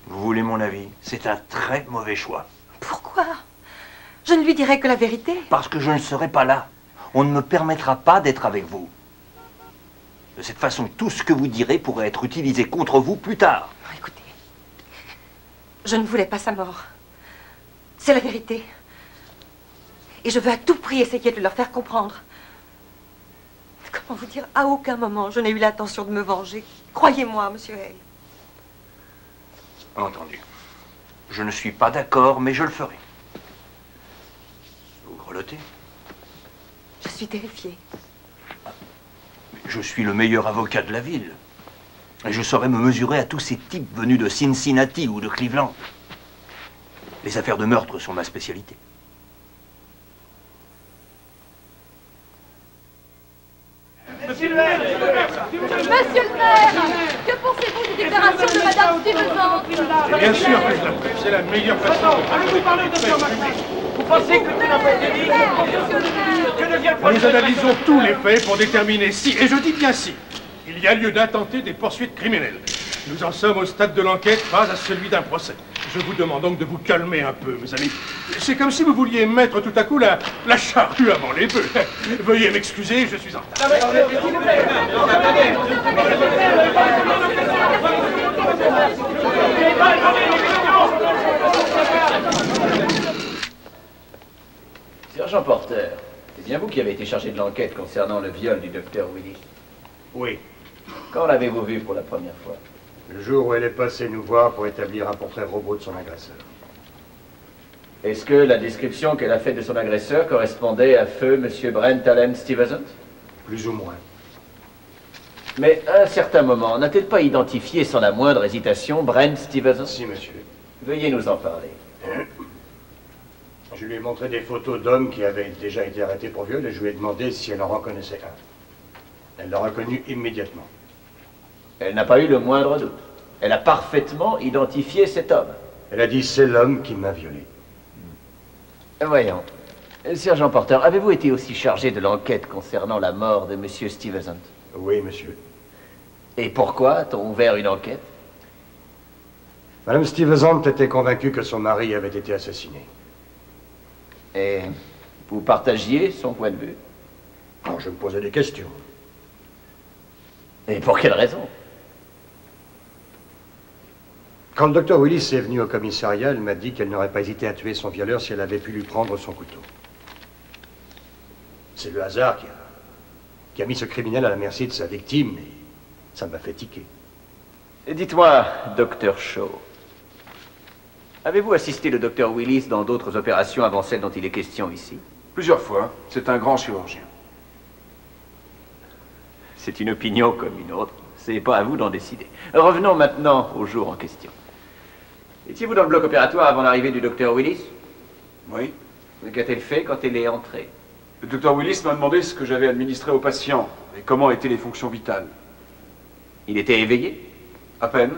Vous voulez mon avis? C'est un très mauvais choix. Pourquoi? Je ne lui dirai que la vérité. Parce que je ne serai pas là. On ne me permettra pas d'être avec vous. De cette façon, tout ce que vous direz pourrait être utilisé contre vous plus tard. Écoutez, je ne voulais pas sa mort. C'est la vérité. Et je veux à tout prix essayer de leur faire comprendre. Comment vous dire? À aucun moment, je n'ai eu l'intention de me venger. Croyez-moi, monsieur Hale. Entendu. Je ne suis pas d'accord, mais je le ferai. Vous grelottez? Je suis terrifiée. Je suis le meilleur avocat de la ville. Et je saurais me mesurer à tous ces types venus de Cincinnati ou de Cleveland. Les affaires de meurtre sont ma spécialité. Monsieur le maire! Que pensez-vous des déclarations de Madame Stevenson? Bien sûr que je l'apprécie, c'est la meilleure façon de Allez-vous parler, docteur McMahon? Vous pensez que tout n'a pas été dit? Nous analysons tous les faits pour déterminer si, et je dis bien si, il y a lieu d'intenter des poursuites criminelles. Nous en sommes au stade de l'enquête, pas à celui d'un procès. Je vous demande donc de vous calmer un peu, mes amis. C'est comme si vous vouliez mettre tout à coup la charrue avant les bœufs. Veuillez m'excuser, je suis en retard. Sergent Porter, c'est bien vous qui avez été chargé de l'enquête concernant le viol du docteur Willis. Oui. Quand l'avez-vous vu pour la première fois? Le jour où elle est passée nous voir pour établir un portrait robot de son agresseur. Est-ce que la description qu'elle a faite de son agresseur correspondait à feu M. Brent Allen Stevenson? Plus ou moins. Mais à un certain moment, n'a-t-elle pas identifié sans la moindre hésitation Brent Stevenson? Si, monsieur. Veuillez nous en parler. Je lui ai montré des photos d'hommes qui avaient déjà été arrêtés pour viol et je lui ai demandé si elle en reconnaissait un. Elle l'a reconnu immédiatement. Elle n'a pas eu le moindre doute. Elle a parfaitement identifié cet homme. Elle a dit « c'est l'homme qui m'a violé ». Voyons. Sergent Porter, avez-vous été aussi chargé de l'enquête concernant la mort de M. Stevenson? Oui, monsieur. Et pourquoi a-t-on ouvert une enquête? Madame Stevenson était convaincue que son mari avait été assassiné. Et vous partagiez son point de vue? Alors, je me posais des questions. Et pour quelle raison? Quand le docteur Willis est venu au commissariat, elle m'a dit qu'elle n'aurait pas hésité à tuer son violeur si elle avait pu lui prendre son couteau. C'est le hasard qui a mis ce criminel à la merci de sa victime et ça m'a fait tiquer. Dites-moi, docteur Shaw, avez-vous assisté le docteur Willis dans d'autres opérations avant celle dont il est question ici? Plusieurs fois. C'est un grand chirurgien. C'est une opinion comme une autre. C'est pas à vous d'en décider. Revenons maintenant au jour en question. Étiez-vous dans le bloc opératoire avant l'arrivée du docteur Willis? Oui. Qu'a-t-elle fait quand elle est entrée? Le docteur Willis m'a demandé ce que j'avais administré aux patients et comment étaient les fonctions vitales. Il était éveillé? À peine,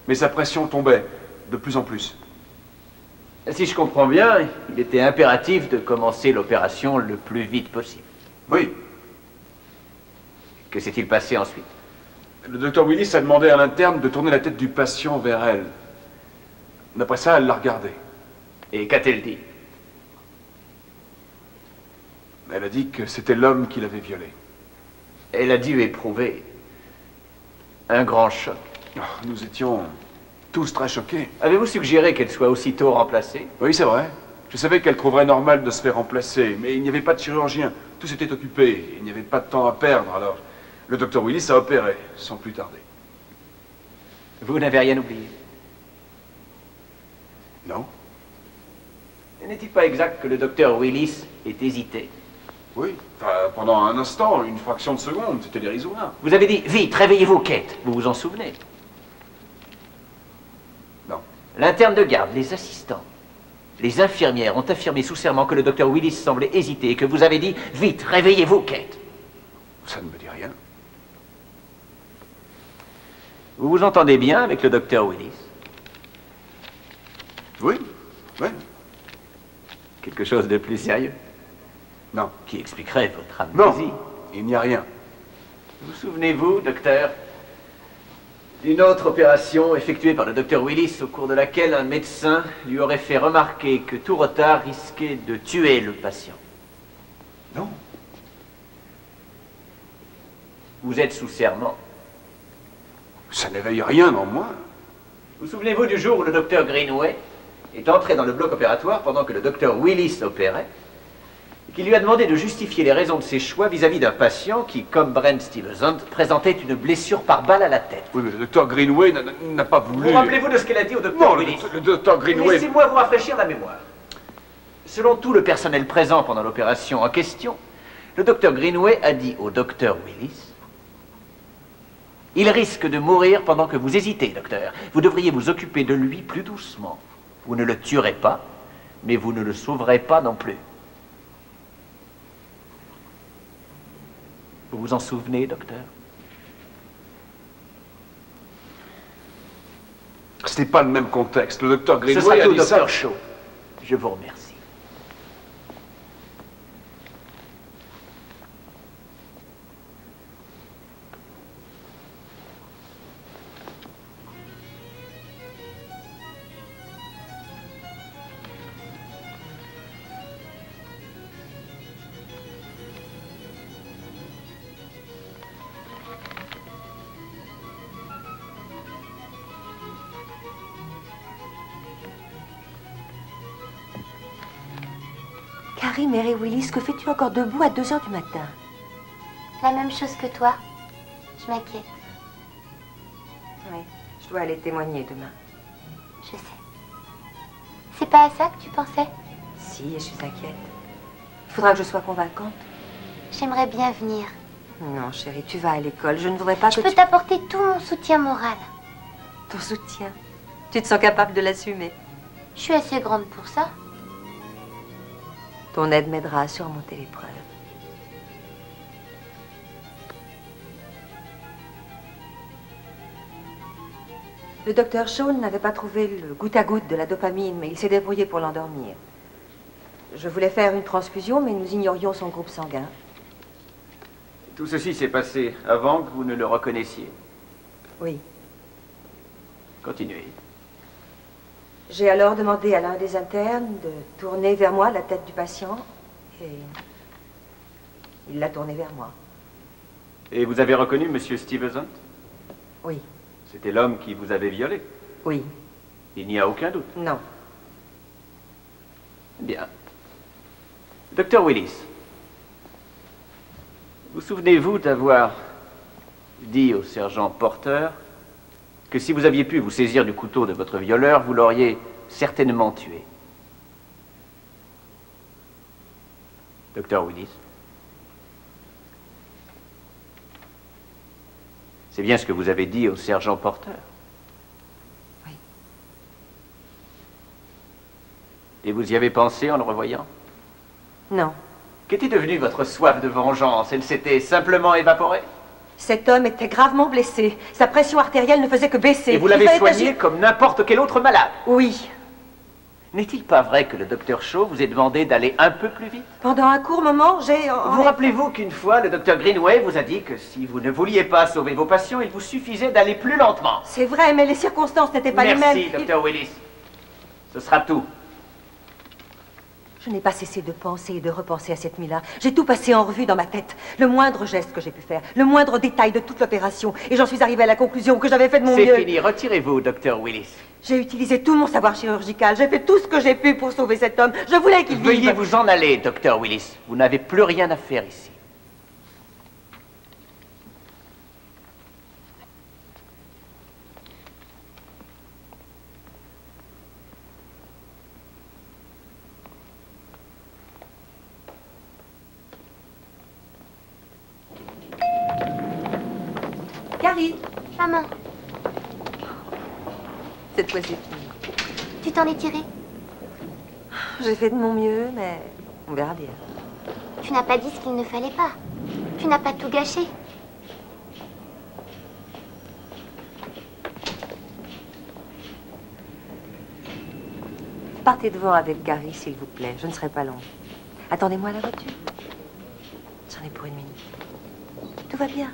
mais sa pression tombait de plus en plus. Si je comprends bien, il était impératif de commencer l'opération le plus vite possible. Oui. Que s'est-il passé ensuite? Le docteur Willis a demandé à l'interne de tourner la tête du patient vers elle. D'après ça, elle l'a regardé. Et qu'a-t-elle dit? Elle a dit que c'était l'homme qui l'avait violée. Elle a dû éprouver un grand choc. Oh, nous étions tous très choqués. Avez-vous suggéré qu'elle soit aussitôt remplacée? Oui, c'est vrai. Je savais qu'elle trouverait normal de se faire remplacer, mais il n'y avait pas de chirurgien. Tout était occupé. Il n'y avait pas de temps à perdre, alors le docteur Willis a opéré, sans plus tarder. Vous n'avez rien oublié? Non. N'est-il pas exact que le docteur Willis ait hésité? Oui, enfin, pendant un instant, une fraction de seconde, c'était dérisoire. Vous avez dit, vite, réveillez-vous, Kate. Vous vous en souvenez? Non. L'interne de garde, les assistants, les infirmières ont affirmé sous serment que le docteur Willis semblait hésiter et que vous avez dit, vite, réveillez-vous, Kate. Ça ne me dit rien. Vous vous entendez bien avec le docteur Willis? Oui, oui. Quelque chose de plus sérieux? Non. Qui expliquerait votre amnésie? Non, il n'y a rien. Vous souvenez-vous, docteur, d'une autre opération effectuée par le docteur Willis au cours de laquelle un médecin lui aurait fait remarquer que tout retard risquait de tuer le patient? Non. Vous êtes sous serment. Ça n'éveille rien en moi. Vous souvenez-vous du jour où le docteur Greenway est entré dans le bloc opératoire pendant que le docteur Willis opérait, et qui lui a demandé de justifier les raisons de ses choix vis-à-vis d'un patient qui, comme Brent Stuyvesant, présentait une blessure par balle à la tête? Oui, mais le docteur Greenway n'a pas voulu... Vous rappelez-vous de ce qu'elle a dit au docteur Willis? Non, le docteur Greenway... Laissez-moi vous rafraîchir la mémoire. Selon tout le personnel présent pendant l'opération en question, le docteur Greenway a dit au docteur Willis: il risque de mourir pendant que vous hésitez, docteur. Vous devriez vous occuper de lui plus doucement. Vous ne le tuerez pas, mais vous ne le sauverez pas non plus. Vous vous en souvenez, docteur? Ce n'est pas le même contexte. Le docteur Greenway Ce sera a tout, dit ça... docteur Shaw. Je vous remercie. Carrie, Mary Willis, que fais-tu encore debout à 2 h du matin? La même chose que toi. Je m'inquiète. Oui, je dois aller témoigner demain. Je sais. C'est pas à ça que tu pensais? Si, je suis inquiète. Il faudra que je sois convaincante. J'aimerais bien venir. Non, chérie, tu vas à l'école. Je ne voudrais pas que Je peux t'apporter tout mon soutien moral. Ton soutien? Tu te sens capable de l'assumer? Je suis assez grande pour ça. Ton aide m'aidera à surmonter l'épreuve. Le docteur Shaw n'avait pas trouvé le goutte à goutte de la dopamine, mais il s'est débrouillé pour l'endormir. Je voulais faire une transfusion, mais nous ignorions son groupe sanguin. Tout ceci s'est passé avant que vous ne le reconnaissiez. Oui. Continuez. J'ai alors demandé à l'un des internes de tourner vers moi la tête du patient, et il l'a tournée vers moi. Et vous avez reconnu M. Stuyvesant? Oui. C'était l'homme qui vous avait violé? Oui. Il n'y a aucun doute? Non. Bien. Docteur Willis, vous souvenez-vous d'avoir dit au sergent Porter que si vous aviez pu vous saisir du couteau de votre violeur, vous l'auriez certainement tué? Docteur Willis? C'est bien ce que vous avez dit au sergent Porter. Oui. Et vous y avez pensé en le revoyant? Non. Qu'était devenue votre soif de vengeance? Elle s'était simplement évaporée? Cet homme était gravement blessé. Sa pression artérielle ne faisait que baisser. Et vous l'avez soigné comme n'importe quel autre malade? Oui. N'est-il pas vrai que le docteur Shaw vous ait demandé d'aller un peu plus vite? Pendant un court moment, j'ai... Vous rappelez-vous qu'une fois, le docteur Greenway vous a dit que si vous ne vouliez pas sauver vos patients, il vous suffisait d'aller plus lentement? C'est vrai, mais les circonstances n'étaient pas les mêmes. Merci, docteur Willis. Ce sera tout. Je n'ai pas cessé de penser et de repenser à cette nuit-là. J'ai tout passé en revue dans ma tête. Le moindre geste que j'ai pu faire, le moindre détail de toute l'opération. Et j'en suis arrivée à la conclusion que j'avais fait de mon mieux. C'est fini. Retirez-vous, docteur Willis. J'ai utilisé tout mon savoir chirurgical. J'ai fait tout ce que j'ai pu pour sauver cet homme. Je voulais qu'il vive. Veuillez vous en aller, docteur Willis. Vous n'avez plus rien à faire ici. Carrie. Maman, Cette fois-ci. tu t'en es tirée? J'ai fait de mon mieux, mais on verra bien. Tu n'as pas dit ce qu'il ne fallait pas. Tu n'as pas tout gâché. Partez devant avec Gary, s'il vous plaît. Je ne serai pas long. Attendez-moi à la voiture. J'en ai pour une minute. Tout va bien.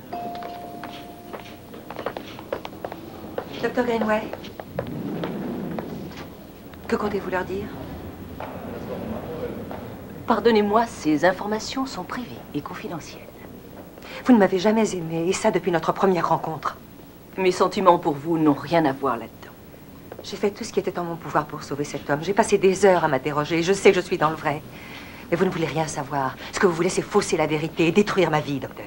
Docteur Greenway, que comptez-vous leur dire? Pardonnez-moi, ces informations sont privées et confidentielles. Vous ne m'avez jamais aimé, et ça depuis notre première rencontre. Mes sentiments pour vous n'ont rien à voir là-dedans. J'ai fait tout ce qui était en mon pouvoir pour sauver cet homme. J'ai passé des heures à m'interroger. Je sais que je suis dans le vrai. Mais vous ne voulez rien savoir. Ce que vous voulez, c'est fausser la vérité et détruire ma vie, docteur.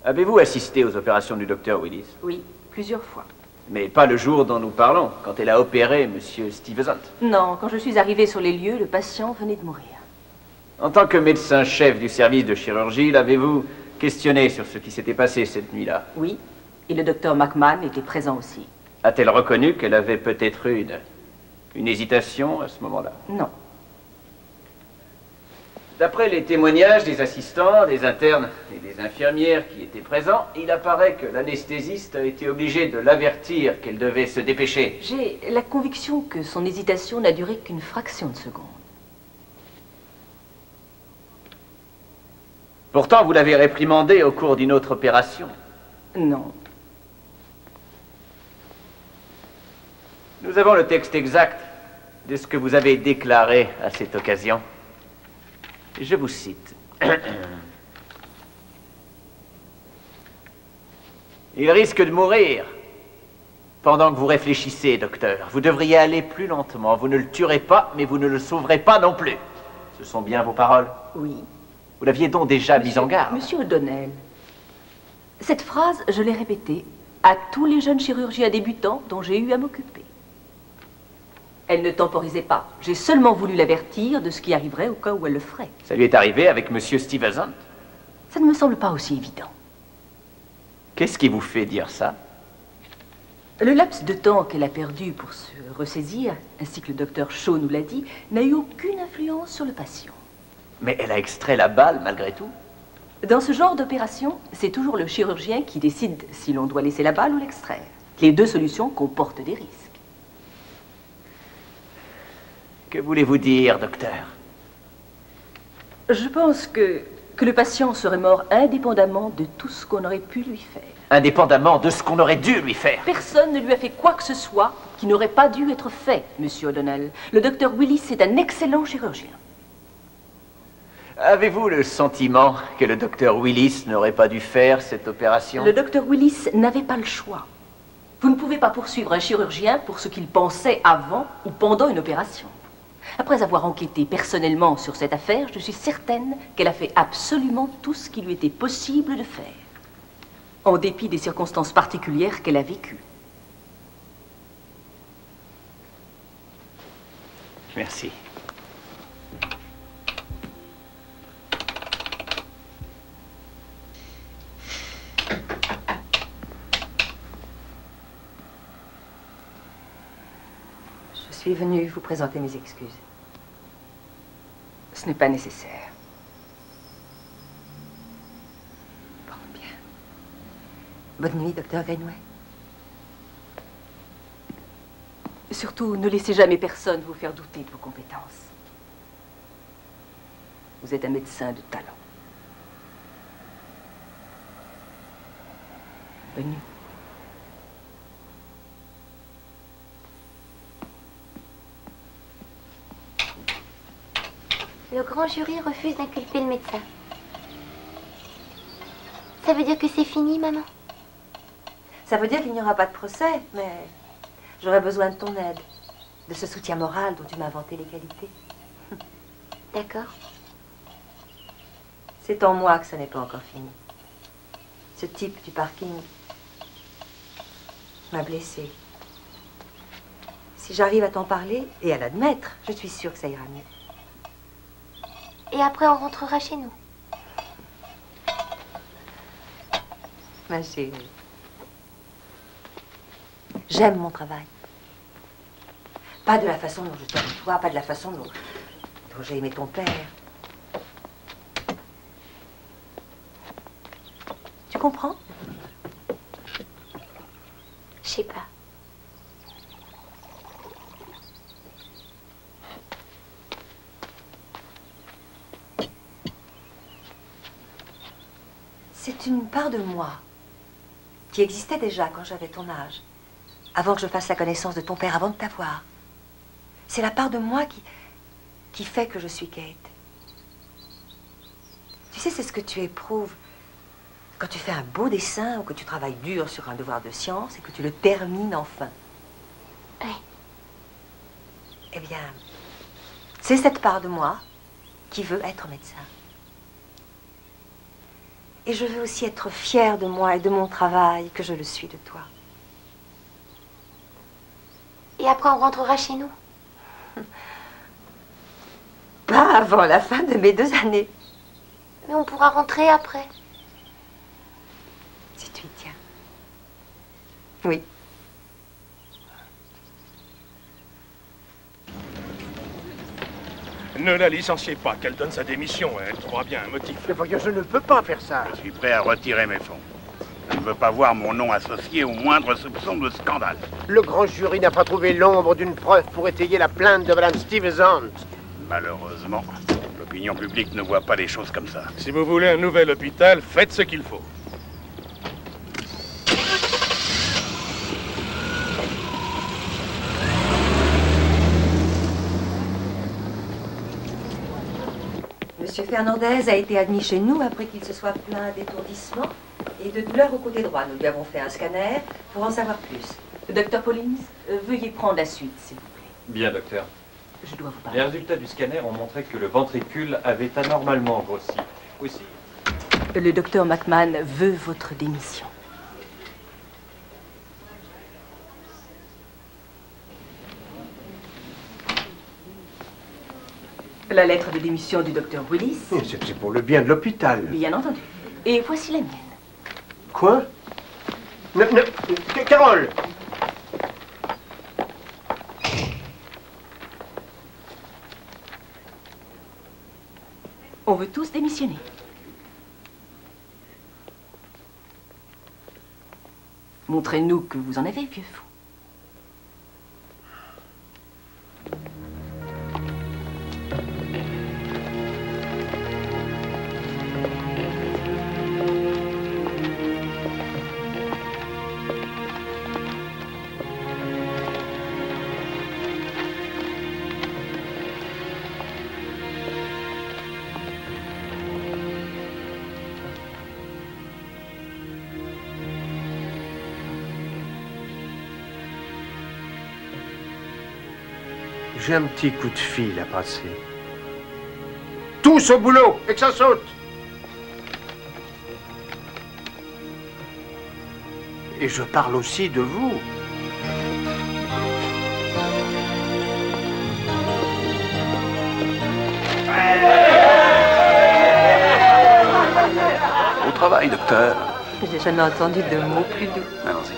Avez-vous assisté aux opérations du docteur Willis? Oui, plusieurs fois. Mais pas le jour dont nous parlons, quand elle a opéré Monsieur Stuyvesant. Non, quand je suis arrivée sur les lieux, le patient venait de mourir. En tant que médecin-chef du service de chirurgie, l'avez-vous questionné sur ce qui s'était passé cette nuit-là? Oui, et le docteur McMahon était présent aussi. A-t-elle reconnu qu'elle avait peut-être eu une hésitation à ce moment-là? Non. D'après les témoignages des assistants, des internes et des infirmières qui étaient présents, il apparaît que l'anesthésiste a été obligé de l'avertir qu'elle devait se dépêcher. J'ai la conviction que son hésitation n'a duré qu'une fraction de seconde. Pourtant, vous l'avez réprimandée au cours d'une autre opération. Non. Nous avons le texte exact de ce que vous avez déclaré à cette occasion. Je vous cite. Il risque de mourir. Pendant que vous réfléchissez, docteur, vous devriez aller plus lentement. Vous ne le tuerez pas, mais vous ne le sauverez pas non plus. Ce sont bien vos paroles? Oui. Vous l'aviez donc déjà mise en garde? Monsieur O'Donnell, cette phrase, je l'ai répétée à tous les jeunes chirurgiens débutants dont j'ai eu à m'occuper. Elle ne temporisait pas. J'ai seulement voulu l'avertir de ce qui arriverait au cas où elle le ferait. Ça lui est arrivé avec Monsieur Stuyvesant? Ça ne me semble pas aussi évident. Qu'est-ce qui vous fait dire ça? Le laps de temps qu'elle a perdu pour se ressaisir, ainsi que le docteur Shaw nous l'a dit, n'a eu aucune influence sur le patient. Mais elle a extrait la balle malgré tout. Dans ce genre d'opération, c'est toujours le chirurgien qui décide si l'on doit laisser la balle ou l'extraire. Les deux solutions comportent des risques. Que voulez-vous dire, docteur? Je pense que le patient serait mort indépendamment de tout ce qu'on aurait pu lui faire. Indépendamment de ce qu'on aurait dû lui faire. Personne ne lui a fait quoi que ce soit qui n'aurait pas dû être fait, monsieur O'Donnell. Le docteur Willis est un excellent chirurgien. Avez-vous le sentiment que le docteur Willis n'aurait pas dû faire cette opération? Le docteur Willis n'avait pas le choix. Vous ne pouvez pas poursuivre un chirurgien pour ce qu'il pensait avant ou pendant une opération. Après avoir enquêté personnellement sur cette affaire, je suis certaine qu'elle a fait absolument tout ce qui lui était possible de faire, en dépit des circonstances particulières qu'elle a vécues. Merci. Je suis venue vous présenter mes excuses. Ce n'est pas nécessaire. Bon, bien. Bonne nuit, docteur Greenway. Surtout, ne laissez jamais personne vous faire douter de vos compétences. Vous êtes un médecin de talent. Bonne nuit. Le grand jury refuse d'inculper le médecin. Ça veut dire que c'est fini, maman? Ça veut dire qu'il n'y aura pas de procès, mais j'aurais besoin de ton aide, de ce soutien moral dont tu m'as inventé les qualités. D'accord. C'est en moi que ça n'est pas encore fini. Ce type du parking m'a blessée. Si j'arrive à t'en parler et à l'admettre, je suis sûre que ça ira mieux. Et après, on rentrera chez nous. Ma chérie. J'aime mon travail. Pas de la façon dont je t'aime toi, pas de la façon dont j'ai aimé ton père. Tu comprends? Je sais pas. C'est une part de moi qui existait déjà quand j'avais ton âge, avant que je fasse la connaissance de ton père, avant de t'avoir. C'est la part de moi qui fait que je suis Kate. Tu sais, c'est ce que tu éprouves quand tu fais un beau dessin ou que tu travailles dur sur un devoir de science et que tu le termines enfin. Oui. Eh bien, c'est cette part de moi qui veut être médecin. Et je veux aussi être fière de moi et de mon travail, que je le suis de toi. Et après, on rentrera chez nous? Pas avant la fin de mes 2 années. Mais on pourra rentrer après. Si tu y tiens. Oui. Ne la licenciez pas, qu'elle donne sa démission. Elle trouvera bien un motif. Je ne peux pas faire ça. Je suis prêt à retirer mes fonds. Je ne veux pas voir mon nom associé au moindre soupçon de scandale. Le grand jury n'a pas trouvé l'ombre d'une preuve pour étayer la plainte de Madame Stevens. Malheureusement, l'opinion publique ne voit pas les choses comme ça. Si vous voulez un nouvel hôpital, faites ce qu'il faut. Monsieur Fernandez a été admis chez nous après qu'il se soit plaint d'étourdissement et de douleur au côté droit. Nous lui avons fait un scanner pour en savoir plus. Docteur Collins, veuillez prendre la suite, s'il vous plaît. Bien, docteur. Je dois vous parler. Les résultats du scanner ont montré que le ventricule avait anormalement grossi. Aussi. Le docteur McMahon veut votre démission. La lettre de démission du docteur Willis. C'est pour le bien de l'hôpital. Bien entendu. Et voici la mienne. Quoi? Carole! On veut tous démissionner. Montrez-nous que vous en avez, vieux fou. J'ai un petit coup de fil à passer. Tous au boulot, et que ça saute. Et je parle aussi de vous. Au travail, docteur. J'ai jamais entendu de mots plus doux. Allons-y.